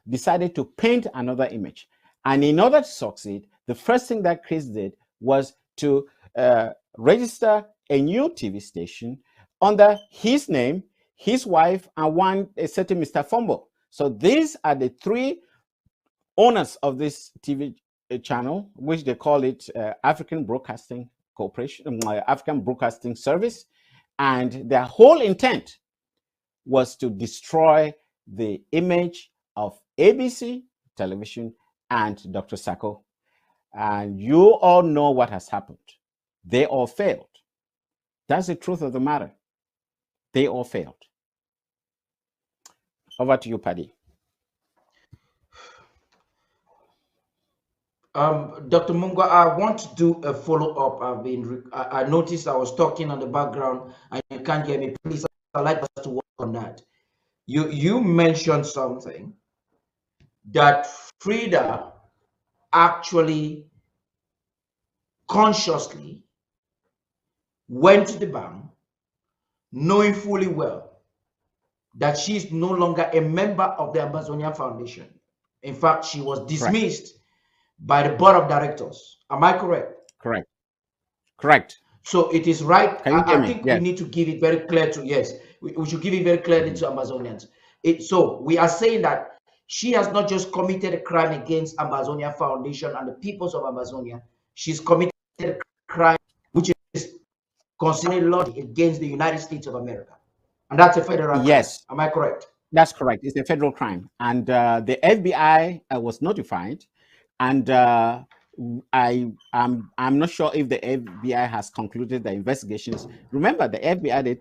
S3: paint another image. And in order to succeed, the first thing that Chris did was to register a new TV station under his name, his wife, and a certain Mr. Fumble. So these are the three owners of this TV channel, which they call it African Broadcasting Corporation, African Broadcasting Service. And their whole intent was to destroy the image of ABC television and Dr. Sako. And you all know what has happened. They all failed. That's the truth of the matter. They all failed. Over to you, Paddy.
S4: Dr. Mungo, I want to do a follow-up. I noticed I was talking on the background and you can't hear me. Please, I'd like us to work on that. You mentioned something that Frida actually consciously went to the bank knowing fully well that she is no longer a member of the Ambazonia Foundation. In fact, she was dismissed by the board of directors. Am I correct?
S3: Correct. Correct.
S4: So it is right.
S3: I
S4: think
S3: yes.
S4: We need to give it very clear to, yes, we should give it very clearly to Ambazonians. So we are saying that she has not just committed a crime against Ambazonia Foundation and the peoples of Ambazonia. She's committed a crime which is considered law against the United States of America. And that's a federal crime.
S3: Yes.
S4: Am I correct?
S3: That's correct. It's a federal crime. And the FBI was notified. And I'm not sure if the FBI has concluded the investigations. Remember, the FBI,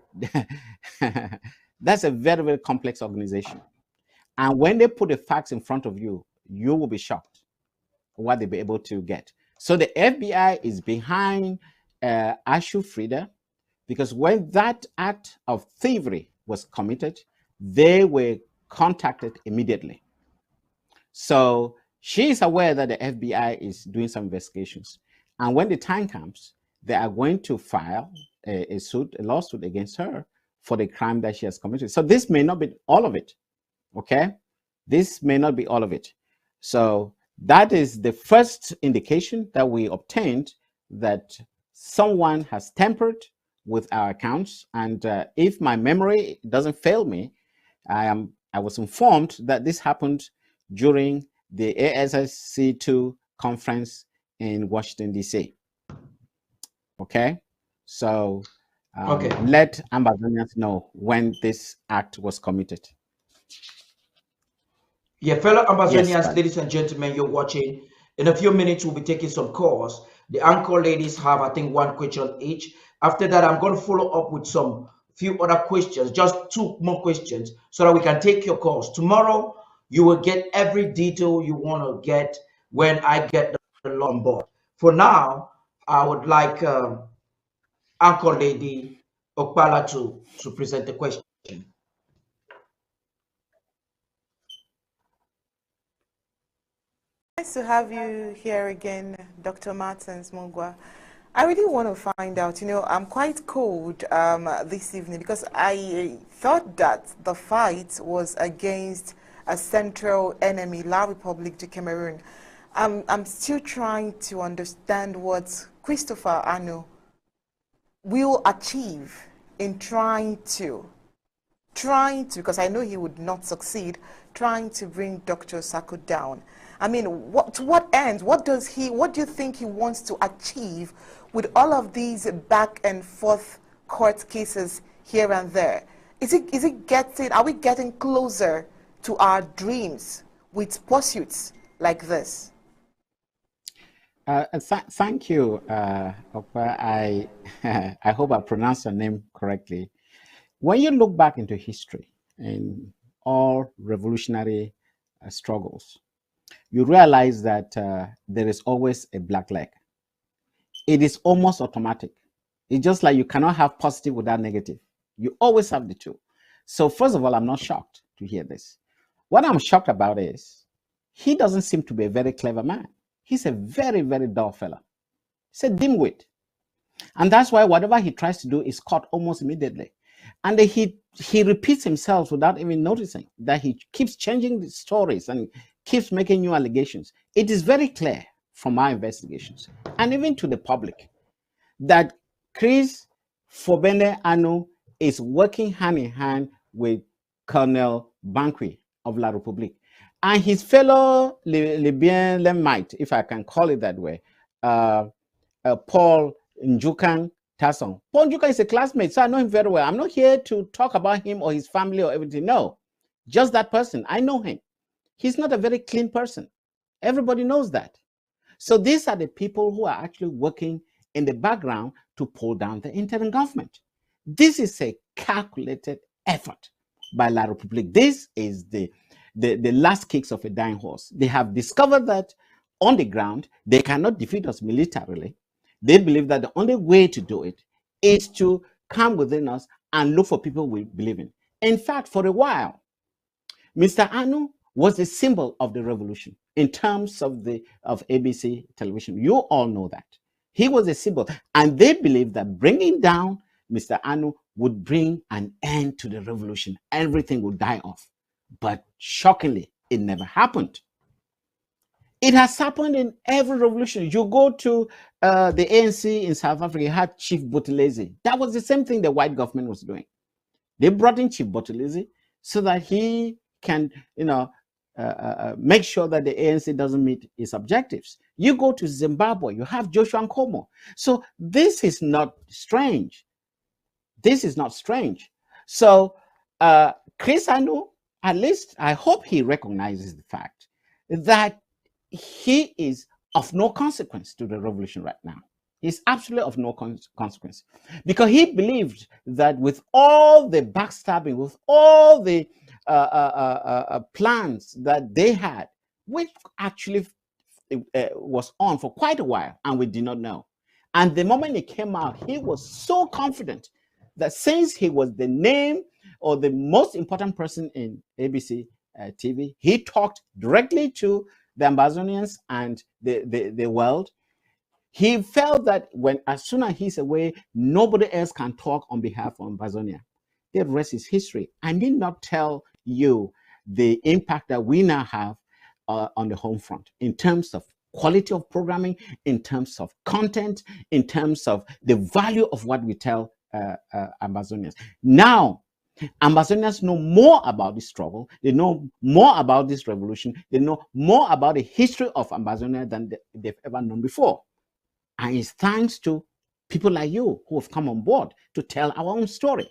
S3: that's a very, very complex organization. And when they put the facts in front of you, you will be shocked what they'll be able to get. So the FBI is behind Ashu Frida, because when that act of thievery was committed, they were contacted immediately. So she is aware that the FBI is doing some investigations. And when the time comes, they are going to file a lawsuit against her for the crime that she has committed. So this may not be all of it, okay? This may not be all of it. So that is the first indication that we obtained that someone has tampered with our accounts. And if my memory doesn't fail me, I was informed that this happened during the ASSC2 conference in Washington, D.C. Okay, so
S4: Okay.
S3: let Ambazonians know when this act was committed.
S4: Yeah, fellow
S3: Yes,
S4: Ambazonians,
S3: but
S4: ladies and gentlemen, you're watching. In a few minutes, we'll be taking some calls. The anchor ladies have, I think, one question each. After that, I'm going to follow up with some few other questions, just two more questions, so that we can take your calls. Tomorrow, you will get every detail you want to get when I get the law on board. For now, I would like anchor lady Okpala to present the question.
S5: Nice to have you here again, Dr. Martins Mungwa. I really want to find out, I'm quite cold this evening because I thought that the fight was against a central enemy, La République du Cameroon. I'm still trying to understand what Christopher Ano will achieve in trying to, because I know he would not succeed, trying to bring Dr. Sako down. I mean, to what end? What do you think he wants to achieve with all of these back and forth court cases here and there? Are we getting closer to our dreams with pursuits like this?
S3: Thank you, Okpa. I hope I pronounced your name correctly. When you look back into history in all revolutionary struggles, you realize that there is always a black leg. It is almost automatic. It's just like you cannot have positive without negative. You always have the two. So first of all, I'm not shocked to hear this. What I'm shocked about is he doesn't seem to be a very clever man. He's a very, very dull fella. He's a dimwit. And that's why whatever he tries to do is caught almost immediately. And he repeats himself without even noticing that he keeps changing the stories and keeps making new allegations. It is very clear from our investigations and even to the public that Chris Fobene Anu is working hand in hand with Colonel Banqui of La République and his fellow Libyan Lemite, if I can call it that way, Paul Njukan Tasson. Paul Njukan is a classmate, so I know him very well. I'm not here to talk about him or his family or everything. No, just that person. I know him. He's not a very clean person. Everybody knows that. So these are the people who are actually working in the background to pull down the interim government. This is a calculated effort by La République. This is the last kicks of a dying horse. They have discovered that on the ground, they cannot defeat us militarily. They believe that the only way to do it is to come within us and look for people we believe in. In fact, for a while, Mr. Anu was the symbol of the revolution in terms of ABC television. You all know that. He was a symbol. And they believed that bringing down Mr. Anu would bring an end to the revolution. Everything would die off. But shockingly, it never happened. It has happened in every revolution. You go to the ANC in South Africa, you had Chief Buthelezi. That was the same thing the white government was doing. They brought in Chief Buthelezi so that he can, make sure that the ANC doesn't meet its objectives. You go to Zimbabwe, you have Joshua Nkomo. So this is not strange. This is not strange. So Chris Anu, at least I hope he recognizes the fact that he is of no consequence to the revolution right now. He's absolutely of no consequence because he believed that with all the backstabbing, with all the plans that they had, which actually was on for quite a while and we did not know. And the moment it came out, he was so confident that since he was the name or the most important person in ABC TV, he talked directly to the Ambazonians and the world. He felt that as soon as he's away, nobody else can talk on behalf of Ambazonia. The rest is history. I need not tell you the impact that we now have on the home front in terms of quality of programming, in terms of content, in terms of the value of what we tell Ambazonians. Now, Ambazonians know more about this struggle. They know more about this revolution. They know more about the history of Ambazonia than they've ever known before. And it's thanks to people like you who have come on board to tell our own story.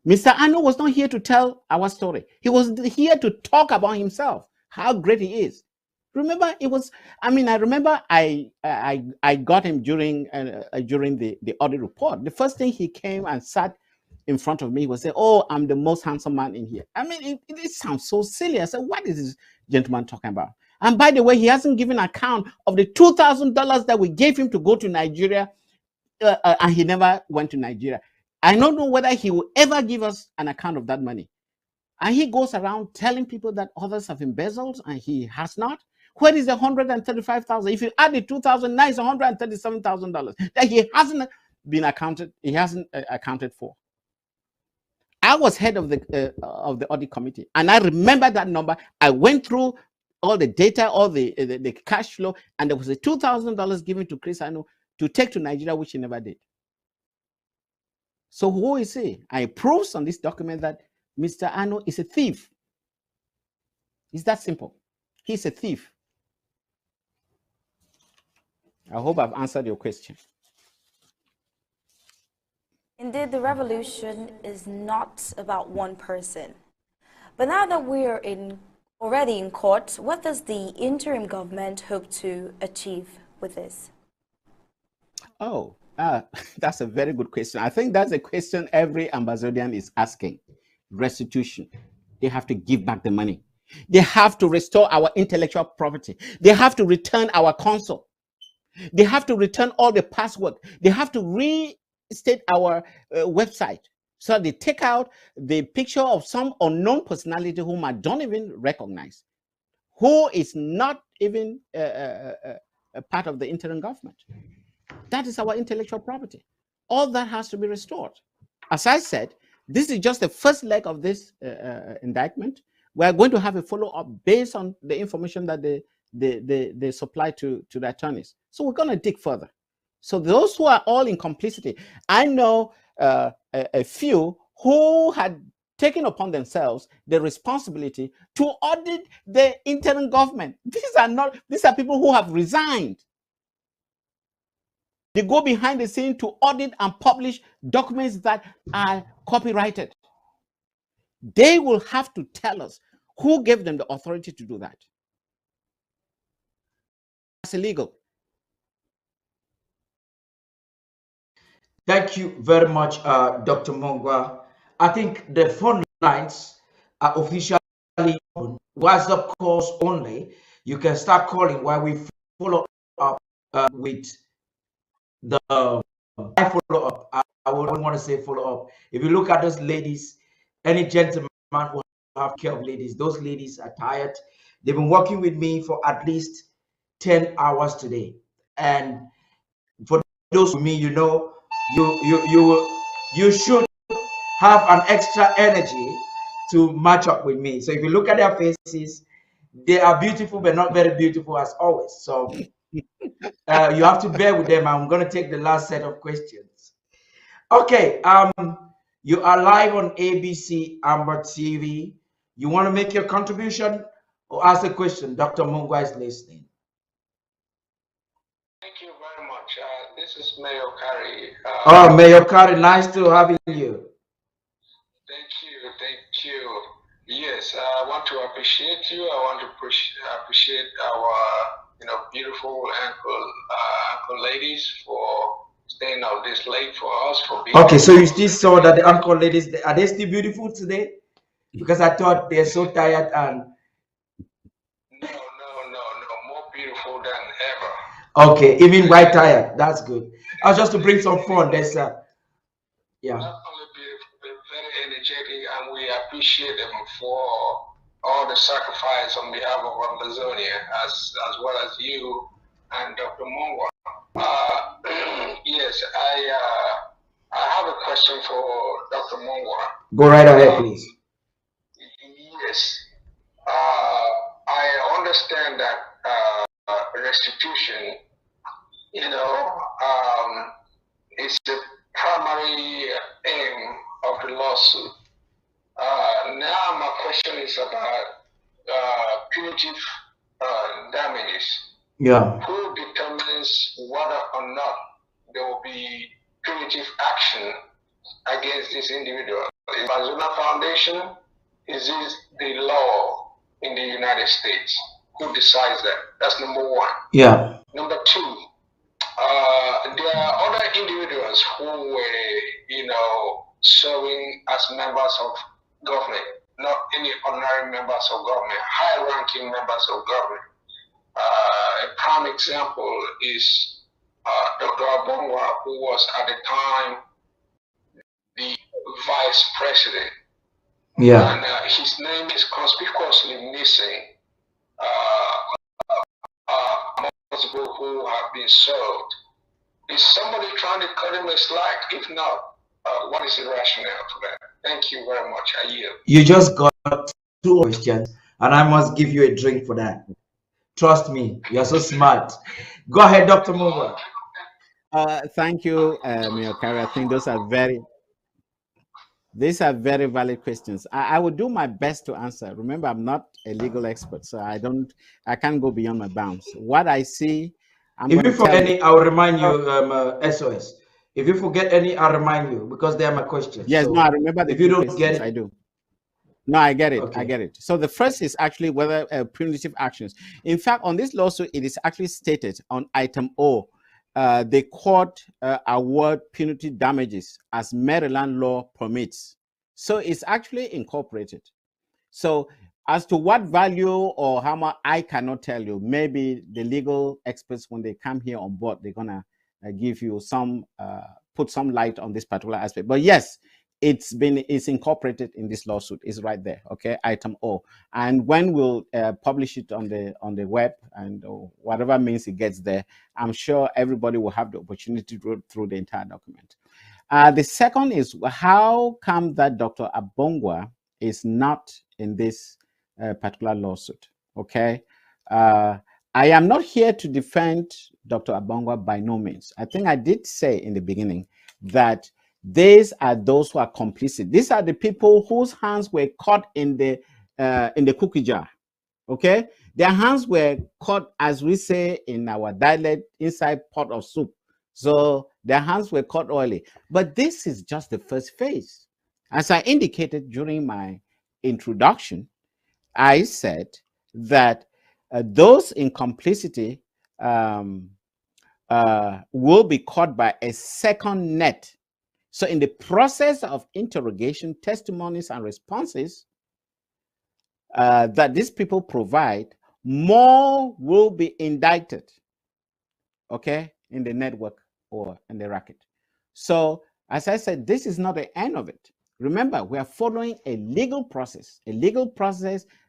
S3: Mr. Ano was not here to tell our story. He was here to talk about himself, how great he is. Remember, it was, I remember I got him during the audit report. The first thing he came and sat in front of me was say, "Oh, I'm the most handsome man in here." It sounds so silly. I said, "What is this gentleman talking about?" And by the way, he hasn't given account of the $2,000 that we gave him to go to Nigeria, and he never went to Nigeria. I don't know whether he will ever give us an account of that money. And he goes around telling people that others have embezzled and he has not. Where is the $135,000? If you add the $2,000, now it's $137,000 that he hasn't been accounted. He hasn't accounted for. I was head of the audit committee, and I remember that number. I went through all the data, all the cash flow, and there was a $2,000 given to Chris Ano to take to Nigeria, which he never did. So who is he? I proves on this document that Mr. Ano is a thief. It's that simple. He's a thief. I hope I've answered your question.
S1: Indeed, the revolution is not about one person. But now that we're already in court, what does the interim government hope to achieve with this?
S3: Oh, that's a very good question. I think that's a question every Ambazonian is asking. Restitution. They have to give back the money. They have to restore our intellectual property. They have to return our console. They have to return all the password. They have to restate our website. So they take out the picture of some unknown personality whom I don't even recognize, who is not even a part of the interim government. That is our intellectual property. All that has to be restored. As I said, this is just the first leg of this indictment. We are going to have a follow-up based on the information that they supply to the attorneys. So we're going to dig further. So those who are all in complicity, I know a few who had taken upon themselves the responsibility to audit the interim government. These are people who have resigned. They go behind the scene to audit and publish documents that are copyrighted. They will have to tell us who gave them the authority to do that. That's illegal.
S4: Thank you very much, Dr. Mongwa. I think the phone lines are officially open. WhatsApp calls only. You can start calling while we follow up with the follow up. I wouldn't want to say follow up. If you look at those ladies, any gentleman who have care of ladies, those ladies are tired. They've been working with me for at least 10 hours today. And for those with me, you know, you should have an extra energy to match up with me. So if you look at their faces, they are beautiful, but not very beautiful as always. So you have to bear with them. I'm going to take the last set of questions. Okay, you are live on ABC Amber TV. You want to make your contribution or ask a question? Dr. Mungwa is listening.
S6: Thank you very much. This is Mayor Kari.
S4: Mayor Kari, nice to have you.
S6: Thank you. Yes, I want to appreciate you. I want to appreciate our, beautiful uncle ladies for staying out this late for us for being.
S4: Okay, so you still saw that the uncle ladies, are they still beautiful today? Because I thought they're so tired and.
S6: No, more beautiful than ever.
S4: Okay, even white tired. That's good. I was just to bring some fun. There's yeah.
S6: Not only beautiful, but very energetic, and we appreciate them for all the sacrifice on behalf of Ambazonia, as well as you and Dr. Mongwa. Yes, I have a question for Dr. Mongwa.
S4: Go right ahead, please.
S6: Yes, I understand that restitution, is primary aim of the lawsuit. Now my question is about punitive damages.
S4: Yeah.
S6: Who determines whether or not there will be punitive action against this individual? Is Ambazonia Foundation? Is this the law in the United States? Who decides that? That's number one.
S4: Yeah.
S6: Number two, there are other individuals who were, serving as members of government, not any ordinary members of government, high-ranking members of government. A prime example is Dr. Abongwa, who was at the time the vice president.
S4: Yeah.
S6: And his name is conspicuously missing amongst people who have been served. Is somebody trying to cut him a slack? If not, what is the rationale for that? Thank you very much. I yield.
S4: You just got 2 questions, and I must give you a drink for that. Trust me, you're so smart. Go ahead, Dr. Mungwa.
S3: Thank you, Mayor Carey. I think these are very valid questions. I will do my best to answer. Remember, I'm not a legal expert, so I can't go beyond my bounds. What I see,
S4: if you forget any, I'll remind you, SOS. If you forget any, I'll remind you, because they are my questions.
S3: Yes,
S4: so
S3: no, I remember
S4: if you don't get it,
S3: I do. No, I get it.
S4: Okay.
S3: I get it. So the first is actually whether punitive actions. In fact, on this lawsuit, it is actually stated on item O, the court award punitive damages as Maryland law permits. So it's actually incorporated. So as to what value or how much, I cannot tell you. Maybe the legal experts, when they come here on board, they're gonna give you some, put some light on this particular aspect. But yes, it's incorporated in this lawsuit. It's right there. Okay, item O. And when we'll publish it on the web and whatever means it gets there, I'm sure everybody will have the opportunity to go through the entire document. The second is, how come that Dr. Abongwa is not in this particular lawsuit? Okay, I am not here to defend Dr. Abongwa by no means. I think I did say in the beginning that these are those who are complicit. These are the people whose hands were caught in the cookie jar. Okay, their hands were caught, as we say in our dialect, inside pot of soup. So their hands were caught oily. But this is just the first phase. As I indicated during my introduction, I said that those in complicity will be caught by a second net. So in the process of interrogation, testimonies, and responses that these people provide, more will be indicted, okay, in the network or in the racket. So as I said, this is not the end of it. Remember, we are following a legal process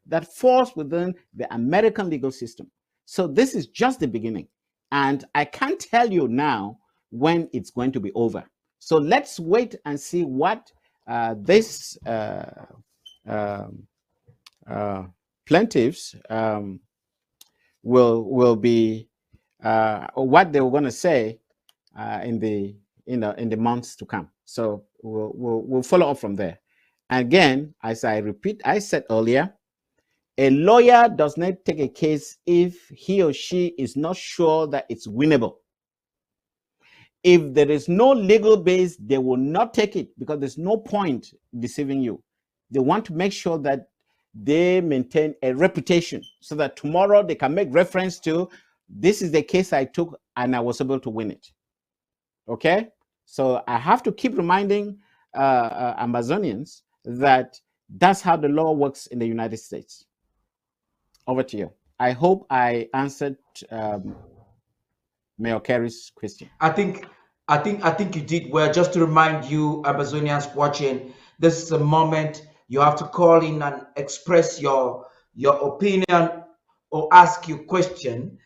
S3: that falls within the American legal system. So this is just the beginning. And I can't tell you now when it's going to be over. So let's wait and see what this plaintiffs will be, what they were going to say in the months to come. So we'll follow up from there. Again, as I said earlier, a lawyer does not take a case if he or she is not sure that it's winnable. If there is no legal base, they will not take it, because there's no point deceiving you. They want to make sure that they maintain a reputation so that tomorrow they can make reference to, this is the case I took and I was able to win it. Okay? So I have to keep reminding Ambazonians that that's how the law works in the United States. Over to you. I hope I answered Mayor Carey's question.
S4: I think you did well. Just to remind you, Ambazonians watching, this is a moment you have to call in and express your opinion or ask your question.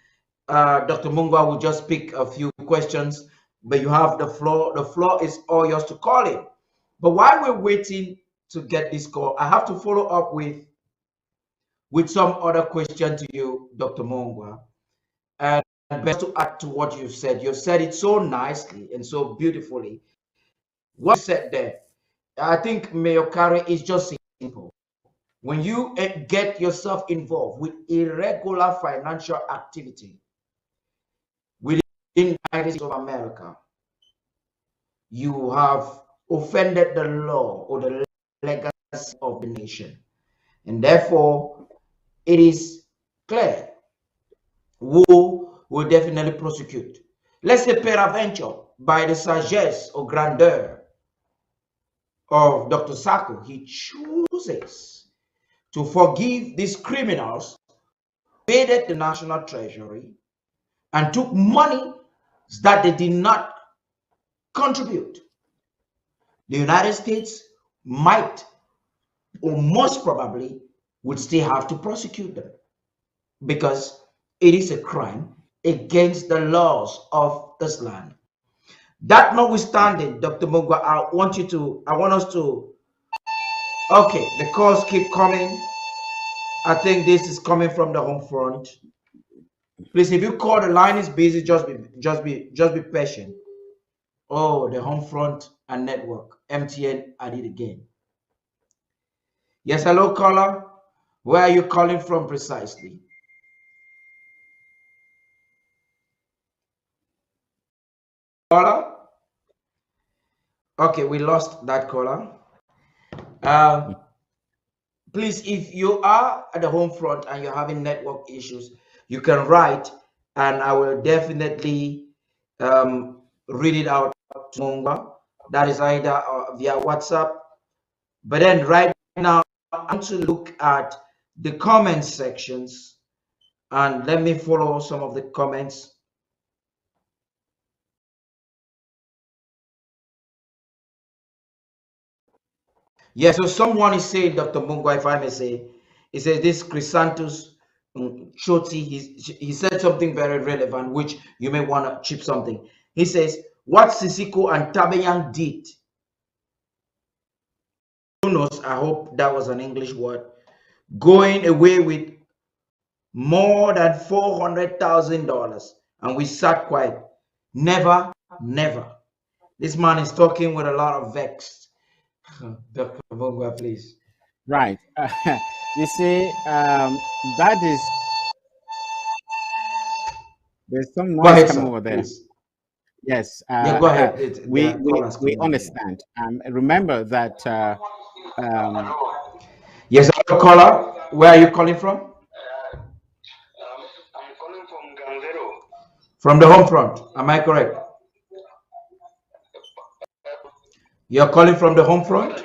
S4: Dr. Mungwa will just pick a few questions, but you have the floor. The floor is all yours to call in. But while we're waiting to get this call, I have to follow up with some other question to you, Dr. Mungwa. And best to add to what you've said it so nicely and so beautifully what you said there, I think Mayor Carey is just simple. When you get yourself involved with irregular financial activity within the United States of America, you have offended the law or the legacy of the nation. And therefore, it is clear who will definitely prosecute. Let's say peradventure, by the sagesse or grandeur of Dr. Sacco, he chooses to forgive these criminals who invaded the National Treasury and took money that they did not contribute. The United States might or most probably would still have to prosecute them because it is a crime against the laws of this land. That notwithstanding, Dr. Mugwa, I want us to, okay, the calls keep coming. I think this is coming from the home front. Please, if you call, the line is busy, just be patient. Oh, the home front and network, MTN, I did again. Yes, hello, caller. Where are you calling from precisely? Caller? Okay, we lost that caller. Please, if you are at the home front and you're having network issues, you can write and I will definitely read it out to Mungwa. That is either via WhatsApp. But then right now, I want to look at the comment sections and let me follow some of the comments. Yeah, so someone is saying, Dr. Mungwa, if I may say, he says this Chrysanthus Shoti, he said something very relevant, which you may want to chip something. He says, what Sisiko and Tabayang did, who knows, I hope that was an English word, going away with more than $400,000, and we sat quiet. Never, never. This man is talking with a lot of vex. Dr. Mungwa, please.
S3: Right. You see, that is, there's some
S4: Go
S3: noise
S4: ahead,
S3: coming
S4: sir,
S3: over there.
S4: please.
S3: Yes.
S4: Yeah, go ahead.
S3: We understand. Remember that.
S4: Yes, caller. Where are you calling from?
S6: I'm calling from Ganzero.
S4: From the home front. Am I correct? You're calling from the home front?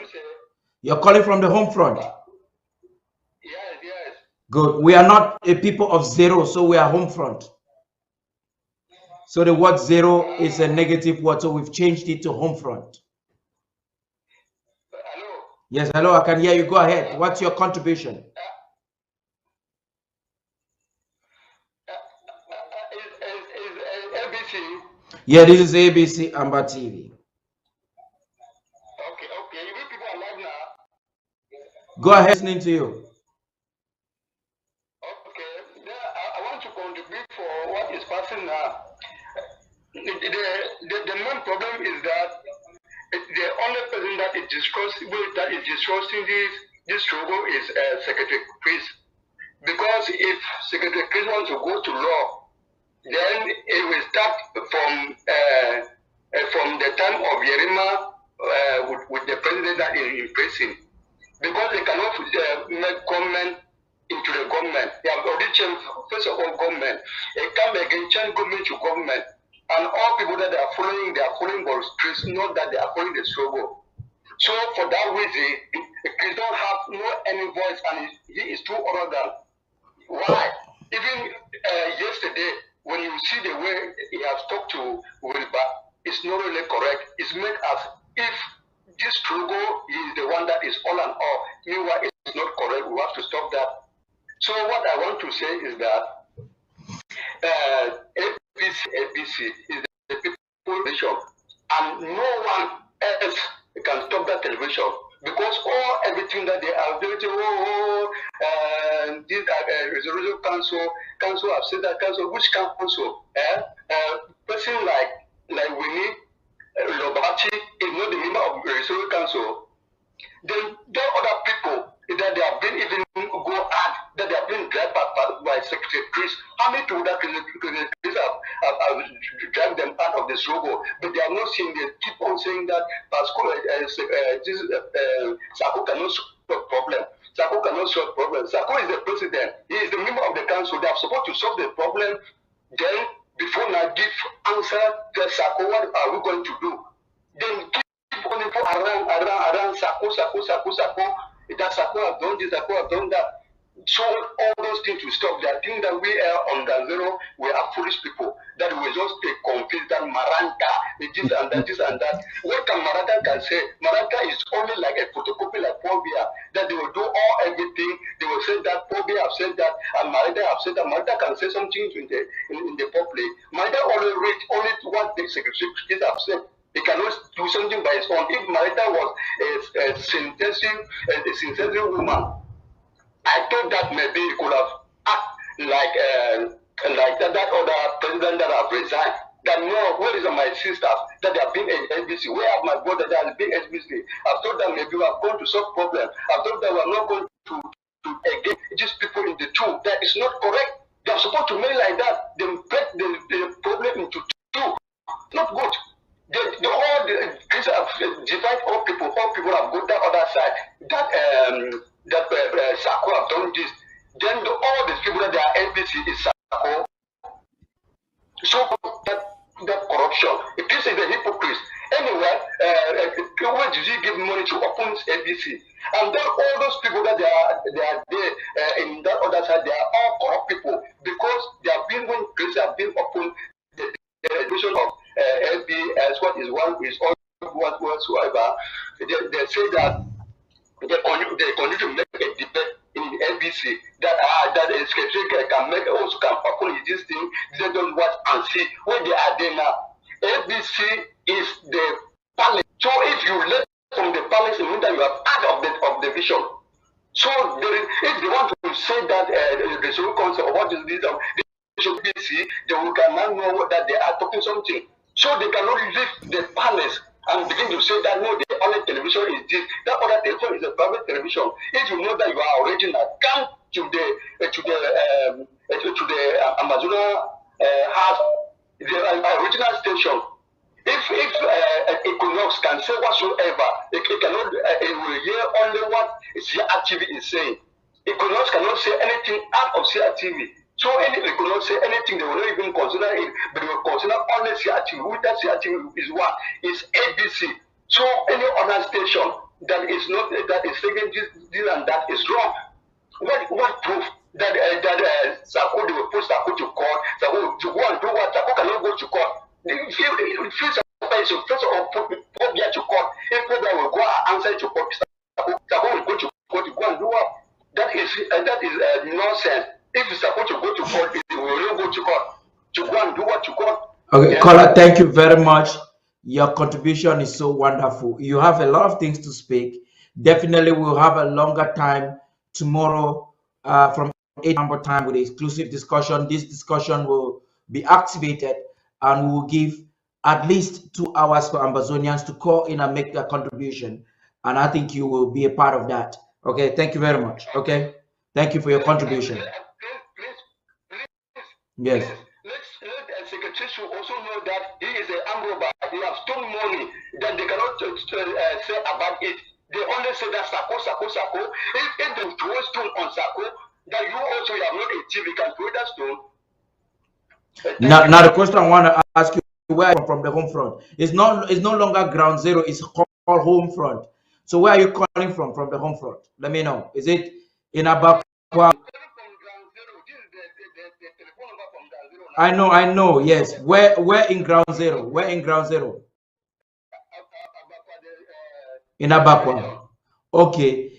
S4: You're calling from the home front?
S6: Yes, yes.
S4: Good. We are not a people of zero, so we are home front. So the word zero is a negative word, so we've changed it to home front.
S6: Hello.
S4: Yes, hello, I can hear you. Go ahead. What's your contribution?
S6: Is ABC?
S4: Yeah, this is ABC Amber TV.
S6: Okay. You people are live now.
S4: Go ahead, listening to you.
S6: Okay. I want to contribute for what is passing now. The main problem is that the only person that is discussing this struggle is Secretary Chris. Because if Secretary Chris wants to go to law, then it will start from the time of Yerima with the president that is in prison. Because they cannot make comment into the government. They have already changed, first of all, government. They come again, change government to government. And all people that they are following Boris Chris, not that they are following the struggle. So for that reason, he don't have any voice, and he is too arrogant. Why? Even yesterday, when you see the way he has talked to Wilbur, it's not really correct. It's made as if this struggle is the one that is all and all. Meanwhile, it's not correct. We have to stop that. So what I want to say is that ABC is the people television, and no one else can stop that television because everything that they are doing, this resolution council have said that council, which council? Person like Winnie Lobati is not the member of
S7: Treasury Council, then there are other people that they have been even go out, that they have been dragged by secretaries. How many people that secretaries have dragged them out of the struggle? But they are not saying, they keep on saying that Sako cannot solve the problem. Sako cannot solve the problem. Sako is the president. He is the member of the council. They are supposed to solve the problem. Then, before now give answer to Sako, what are we going to do? Then keep on around Sako. That Sako have done this, Sako have done that. So all those things will stop. They think that we are on the zero, we are foolish people. That we just confused that Maranta, this and that, this and that. What can Maranta can say? Maranta is only like a photocopy like Phobia. That they will do everything. They will say that Phobia have said that, and Maranta have said that. Maranta can say something in the public. Maranta only read only what the secretaries have said. He cannot do something by his own. If Marita was a synthetic woman, I thought that maybe he could have acted like that other president that have resigned. That no, where is my sisters that have been in SBC? Where are my brother that has been SBC? I've thought that maybe we are going to solve problem. I've thought that we are not going to again these people in the two. That is not correct. They are supposed to make like that. They break the problem into two. Not good. These have divide all people have gone that other side. That Sako have done this. Then all these people that they are NPC is Sako. So that corruption. This is a hypocrite. Anyway, where did you give money to open NPC? And then all those people that they are there in that other side, they are all corrupt people because they have been when places have been opened. The education of LBS, what is one is all whatsoever. They say that they continue to make a debate in LBC that the secretary can make also can open this thing. They don't watch and see where they are there now. LBC is the palace. So if you left from the palace, it means that you are part of the vision. So if they want to say that the Treasury Council or what is this? Should be see, then we can now know that they are talking something. So they cannot leave the palace and begin to say that no, the only television is this, that other television is a private television. If you know that you are original, come to the Ambazonia house, the original station. If Equinox can say whatsoever, it cannot. It will hear only what CRTV is saying. Equinox cannot say anything out of CRTV. So they could not say anything, they will not even consider it, but they will consider only CRTV. With that CRTV is what? Is ABC. So any other station that is not that is saying this and that is wrong. What proof that Sako they will put Sako to court? Sako to go and do what? Sako cannot go to court. If first of all put Phobia to court, if Phobia will go and answer to court, Sako will go to court to go and do what? That is nonsense. If you're supposed to go to court, you will not go to court. To go and do what you court.
S4: Okay, Kola, thank you very much. Your contribution is so wonderful. You have a lot of things to speak. Definitely, we'll have a longer time tomorrow from 8 number time with exclusive discussion. This discussion will be activated and we will give at least 2 hours for Ambazonians to call in and make their contribution. And I think you will be a part of that. Okay, thank you very much. Okay, thank you for your contribution. Yes.
S7: Let the secretary should also know that he is an armed robber. He has stolen money that they cannot say about it. They only say that Sako. If they throw a stone on Sako, that you also have not a TV, can throw that stone.
S4: Now the question I want to ask you, where from the home front? It's no longer ground zero, it's called home front. So where are you calling from the home front? Let me know. Is it in Abakwa? I know, yes. Where in ground zero? Where in ground zero? In Abakwa. Okay.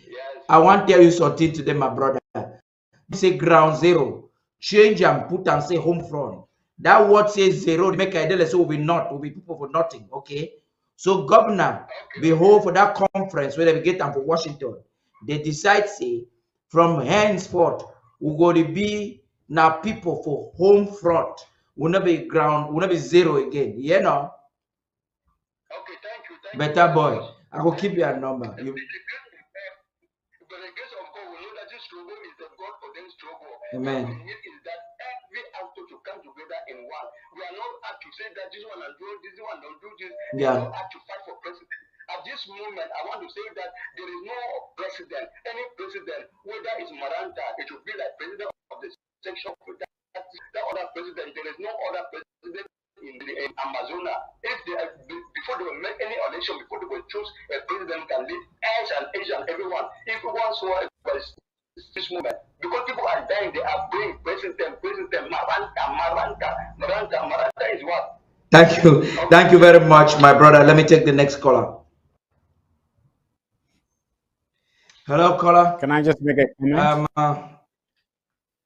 S4: I want to tell you something today, my brother. You say ground zero. Change and put and say home front. That word says zero. Make a so we be people for nothing. Okay. So governor, behold for that conference where they get them for Washington. They decide say from henceforth we're going to be now people for home front. Will not be ground, will not be zero again. You know?
S7: Okay, thank you.
S4: Better boy. I will keep your number.
S7: By the grace of God, we know that this struggle is the God ordained struggle.
S4: Amen.
S7: What we need is that every actor to come together in one. We are not asked to say that this one will do this one don't do this. We are not asked to fight for president. At this moment, I want to say that there is no president, any president, whether it's Maranta, it should be like president of the section. That other president, there is no other president in Ambazonia. If they before they will make any election, before they will choose a president can lead us and Asian everyone. If we want so this moment, because people are dying, they are praying president, Maranta is what?
S4: Thank you. Thank you very much, my brother. Let me take the next caller. Hello, caller.
S3: Can I just make a comment?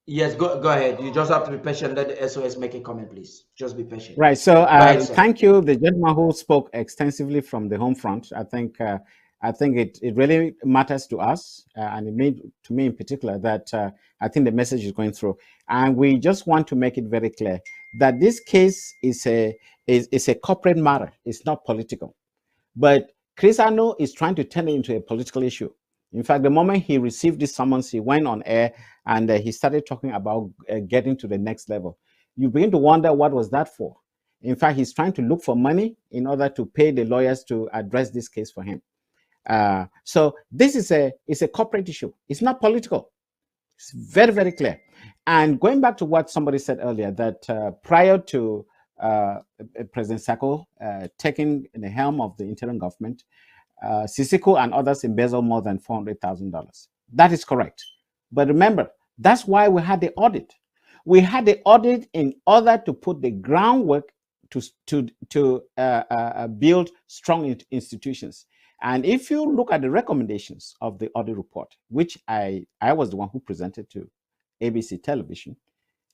S4: Yes, go ahead. You just have to be patient. Let the SOS make a comment, please. Just be patient.
S3: Right. So
S4: ahead,
S3: thank you, the gentleman who spoke extensively from the home front. I think it really matters to us, and it made to me in particular that I think the message is going through. And we just want to make it very clear that this case is a corporate matter. It's not political. But Chris Ano is trying to turn it into a political issue. In fact, the moment he received this summons, he went on air and he started talking about getting to the next level. You begin to wonder, what was that for? In fact, he's trying to look for money in order to pay the lawyers to address this case for him. So this is a corporate issue. It's not political. It's very, very clear. And going back to what somebody said earlier, that prior to President Sako taking the helm of the interim government, Sisiko and others embezzled more than $400,000. That is correct. But remember, that's why we had the audit. We had the audit in order to put the groundwork to build strong institutions. And if you look at the recommendations of the audit report, which I was the one who presented to ABC television,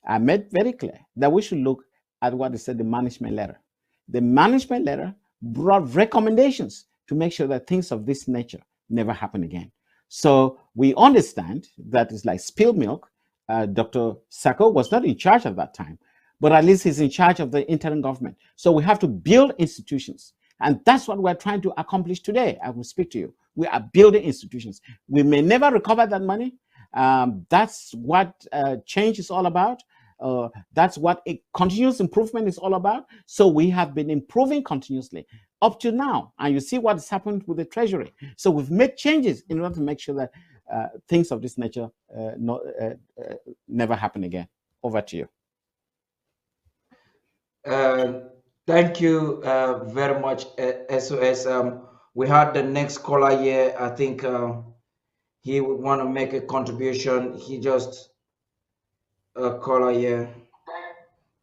S3: I made very clear that we should look at what they said, the management letter. The management letter brought recommendations to make sure that things of this nature never happen again. So we understand that it's like spilled milk. Dr. Sako was not in charge at that time, but at least he's in charge of the interim government. So we have to build institutions. And that's what we're trying to accomplish today. I will speak to you. We are building institutions. We may never recover that money. That's what change is all about. That's what a continuous improvement is all about. So we have been improving continuously up to now. And you see what has happened with the Treasury. So we've made changes in order to make sure that things of this nature never happen again. Over to you.
S4: Thank you very much, SOS. We had the next caller here. I think he would want to make a contribution. He just caller here.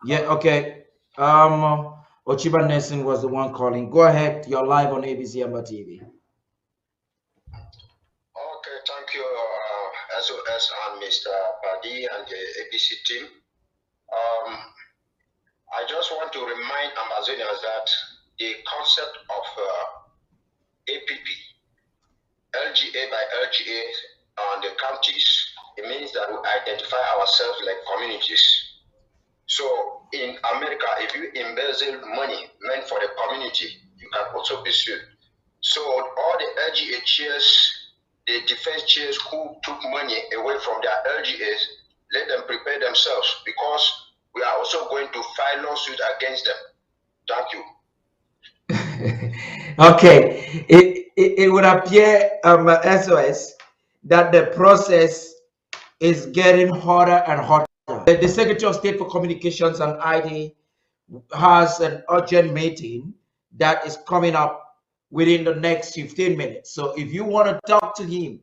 S4: Yeah, okay. Ochiba Nelson was the one calling. Go ahead. You're live on ABC Amba TV.
S6: Okay, thank you, SOS and Mr. Padi and the ABC team. I just want to remind Ambazonians that the concept of APP, LGA by LGA on the counties, it means that we identify ourselves like communities. So in America, if you embezzle money meant for the community, you can also be sued. So all the LGA chairs, the defense chairs who took money away from their LGAs, let them prepare themselves, because we are also going to file lawsuit against them. Thank you.
S4: Okay. It would appear, SOS, that the process is getting hotter and hotter. The Secretary of State for Communications and ID has an urgent meeting that is coming up within the next 15 minutes. So if you want to talk to him,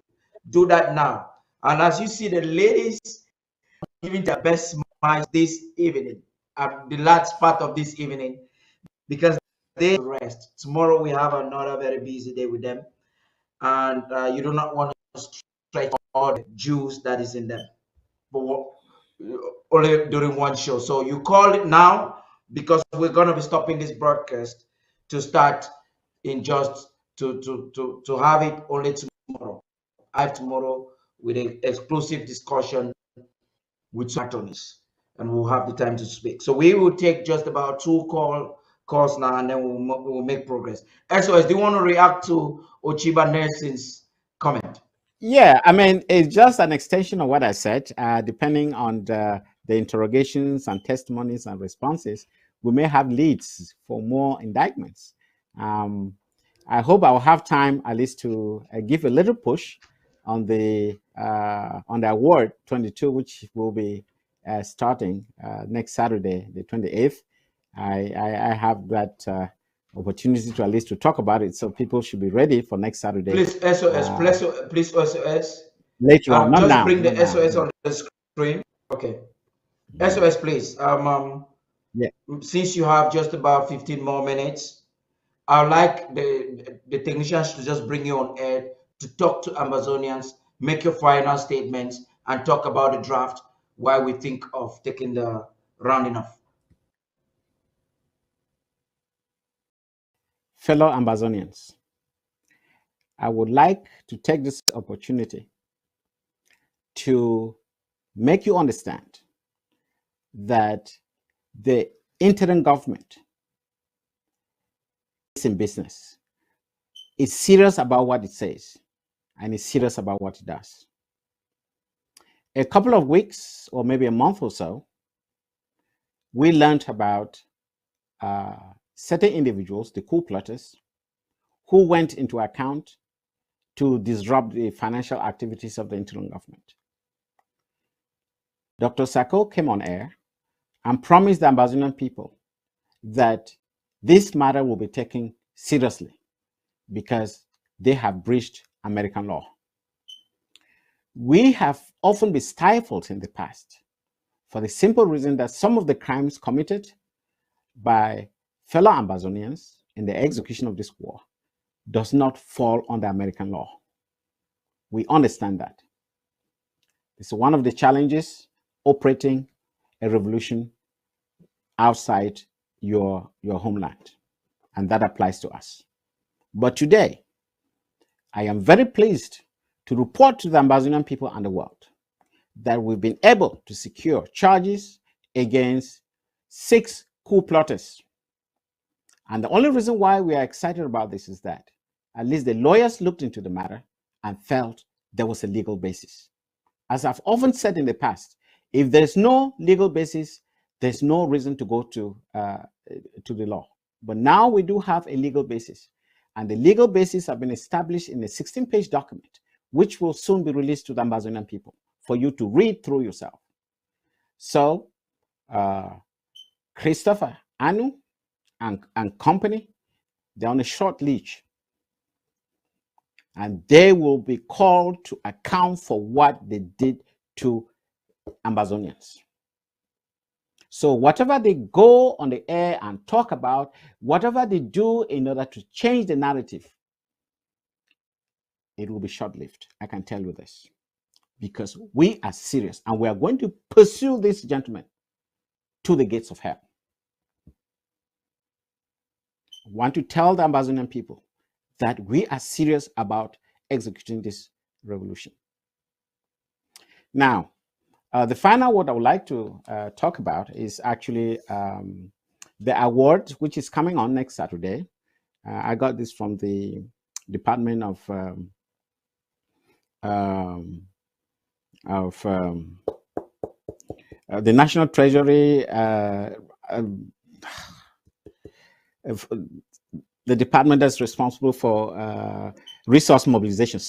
S4: do that now. And as you see, the ladies are giving their best smiles this evening, the last part of this evening, because they rest. Tomorrow we have another very busy day with them, and you do not want to stretch all the juice that is in them, but only during one show. So you call it now, because we're going to be stopping this broadcast to start in just to have it only tomorrow. I have tomorrow with an explosive discussion with attorneys, and we'll have the time to speak. So we will take just about 2 calls course now, and then we'll make progress. SOS, do you want to react to Ochiba Nelson's comment?
S3: Yeah, I mean, it's just an extension of what I said. Depending on the interrogations and testimonies and responses, we may have leads for more indictments. I hope I'll have time at least to give a little push on the award 22, which will be starting next Saturday, the 28th. I have that opportunity to at least to talk about it, so people should be ready for next Saturday.
S4: Please SOS, please SOS.
S3: Later on, not
S4: just
S3: now.
S4: bring the
S3: not
S4: SOS
S3: now.
S4: on the screen. Okay. SOS, please.
S3: Yeah.
S4: Since you have just about 15 more minutes, I'd like the technicians to just bring you on air to talk to Ambazonians, make your final statements, and talk about the draft while we think of taking the rounding off.
S3: Fellow Ambazonians, I would like to take this opportunity to make you understand that the interim government is in business. It's serious about what it says, and it's serious about what it does. A couple of weeks, or maybe a month or so, we learned about certain individuals, the coup plotters, who went into account to disrupt the financial activities of the interim government. Dr. Sako came on air and promised the Ambazonian people that this matter will be taken seriously because they have breached American law. We have often been stifled in the past for the simple reason that some of the crimes committed by fellow Ambazonians in the execution of this war does not fall under American law. We understand that. It's one of the challenges operating a revolution outside your homeland, and that applies to us. But today, I am very pleased to report to the Ambazonian people and the world that we've been able to secure charges against 6 coup plotters. And the only reason why we are excited about this is that at least the lawyers looked into the matter and felt there was a legal basis. As I've often said in the past, if there's no legal basis, there's no reason to go to the law. But now we do have a legal basis. And the legal basis have been established in a 16-page document, which will soon be released to the Ambazonian people for you to read through yourself. So, Christopher Anu and company, they're on a short leash. And they will be called to account for what they did to Ambazonians. So whatever they go on the air and talk about, whatever they do in order to change the narrative, it will be short-lived. I can tell you this. Because we are serious and we are going to pursue this gentleman to the gates of hell. I want to tell the Ambazonian people that we are serious about executing this revolution. Now, the final word I would like to talk about is actually the award, which is coming on next Saturday. I got this from the Department of the National Treasury, the department that's responsible for resource mobilization.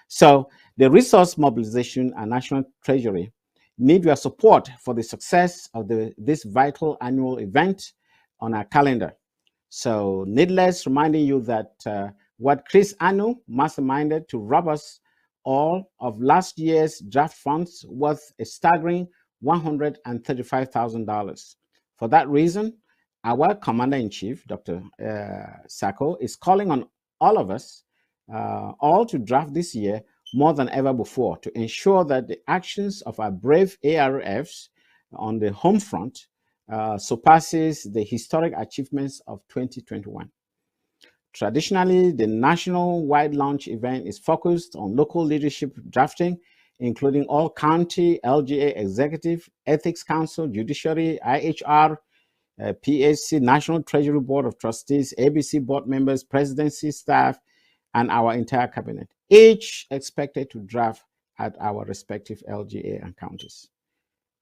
S3: So the resource mobilization and National Treasury need your support for the success of this vital annual event on our calendar. So needless reminding you that what Chris Anu masterminded to rob us all of last year's draft funds worth a staggering $135,000. For that reason, our Commander-in-Chief, Dr. Sako, is calling on all of us, all to draft this year more than ever before to ensure that the actions of our brave ARFs on the home front surpasses the historic achievements of 2021. Traditionally, the national-wide launch event is focused on local leadership drafting, including all county, LGA executive, ethics council, judiciary, IHR, PHC, National Treasury Board of Trustees, ABC board members, presidency staff, and our entire cabinet, each expected to draft at our respective LGA and counties.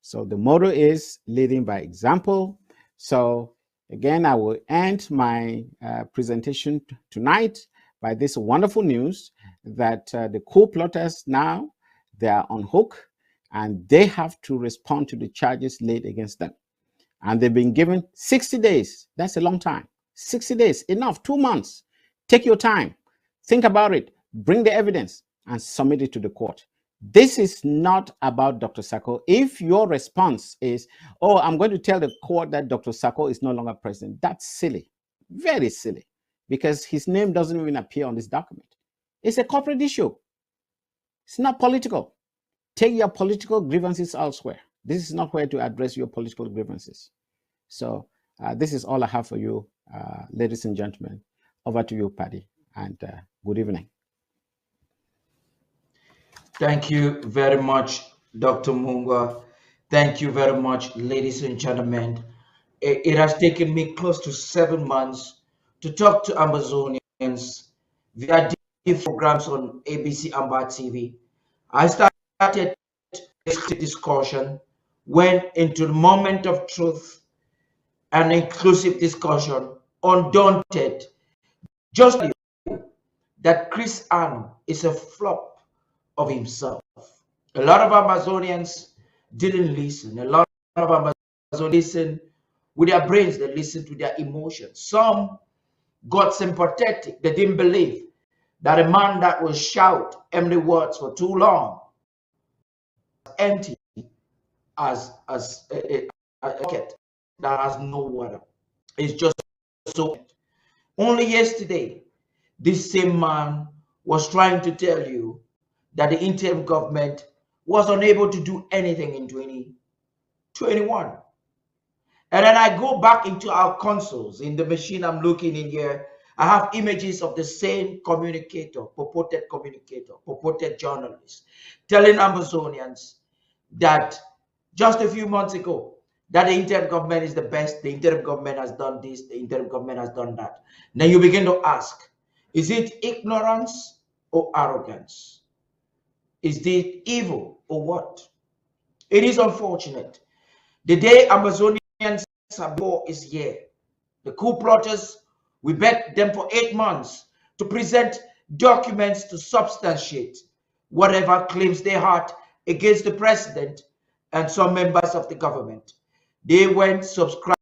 S3: So the motto is leading by example. So again, I will end my presentation tonight by this wonderful news that the coup plotters now, they are on hook and they have to respond to the charges laid against them. And they've been given 60 days. That's a long time. 60 days, enough, 2 months. Take your time, think about it, bring the evidence and submit it to the court. This is not about Dr. Sako. If your response is, oh, I'm going to tell the court that Dr. Sako is no longer president, that's silly, very silly, because his name doesn't even appear on this document. It's a corporate issue. It's not political. Take your political grievances elsewhere. This is not where to address your political grievances. So this is all I have for you, ladies and gentlemen. Over to you, Paddy, and good evening.
S4: Thank you very much, Dr. Mungwa. Thank you very much, ladies and gentlemen. It has taken me close to 7 months to talk to Ambazonians via different programs on ABC Amba TV. I started this discussion, went into the moment of truth and inclusive discussion, undaunted, just that Chris Ano is a flop of himself. A lot of Amazonians didn't listen. A lot of Amazonians listened with their brains, they listened to their emotions. Some got sympathetic. They didn't believe that a man that will shout empty words for too long, empty as a bucket that has no water. It's just so. Only yesterday, this same man was trying to tell you that the interim government was unable to do anything in 2021. And then I go back into our consoles in the machine I'm looking in here. I have images of the same communicator, purported journalist, telling Ambazonians that just a few months ago, that the interim government is the best, the interim government has done this, the interim government has done that. Then you begin to ask, is it ignorance or arrogance? Is it evil or what? It is unfortunate. The day Amazonians Sabo is here. The coup plotters, we begged them for 8 months to present documents to substantiate whatever claims they had against the president and some members of the government. They went, subscribed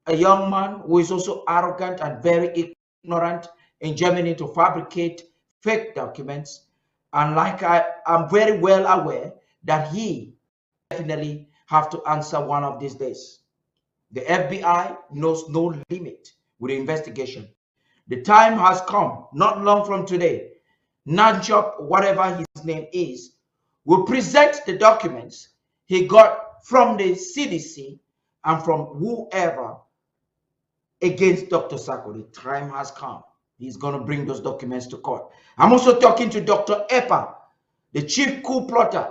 S4: a young man who is also arrogant and very ignorant in Germany to fabricate fake documents. And like I'm very well aware that he definitely have to answer one of these days. The FBI knows no limit with the investigation. The time has come, not long from today. Nanchop, whatever his name is, will present the documents he got from the CDC and from whoever against Dr. Sako. The time has come. He's going to bring those documents to court. I'm also talking to Dr. Epa, the chief coup plotter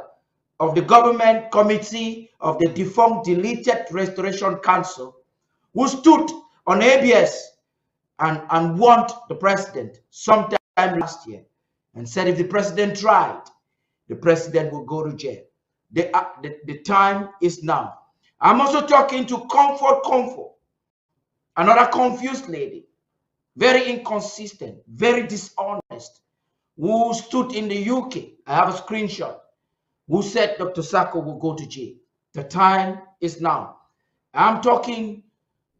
S4: of the government committee of the defunct deleted Restoration Council, who stood on ABS and warned the president sometime last year and said if the president tried, the president will go to jail. The time is now. I'm also talking to Comfort, another confused lady, very inconsistent, very dishonest, who stood in the UK. I have a screenshot, who said Dr. Sako will go to jail. The time is now. I'm talking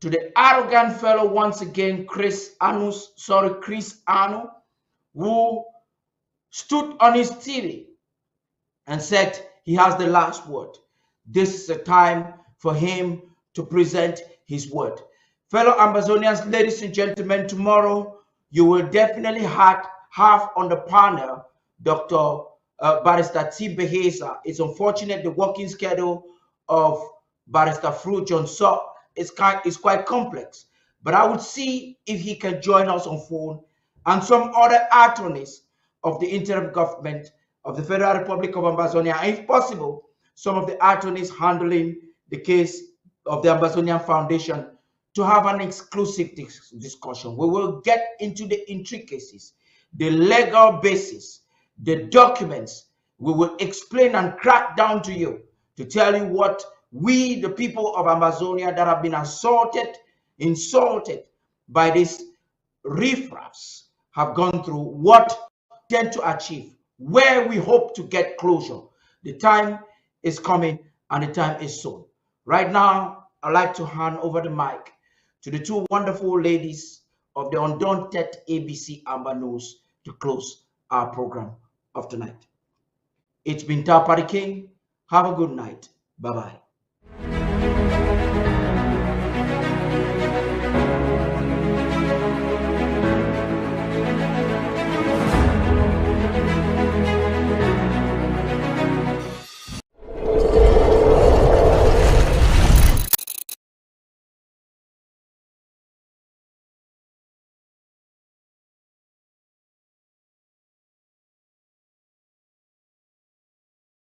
S4: to the arrogant fellow once again, Chris Ano, who stood on his TV and said he has the last word. This is a time for him to present his word. Fellow Ambazonians, ladies and gentlemen, tomorrow you will definitely have on the panel Dr. Barrister T. Beheza. It's unfortunate the working schedule of Barrister Fru John Sock is quite complex, but I would see if he can join us on phone and some other attorneys of the interim government of the Federal Republic of Ambazonia, and if possible, some of the attorneys handling the case of the Ambazonian Foundation to have an exclusive discussion. We will get into the intricacies, the legal basis, the documents. We will explain and crack down to you to tell you what we, the people of Ambazonia that have been assaulted, insulted by these riffraffs, have gone through, what we tend to achieve, where we hope to get closure. The time is coming and the time is soon. Right now, I'd like to hand over the mic to the two wonderful ladies of the Undaunted ABC Amber News to close our program of tonight. It's been Tapari King. Have a good night. Bye-bye.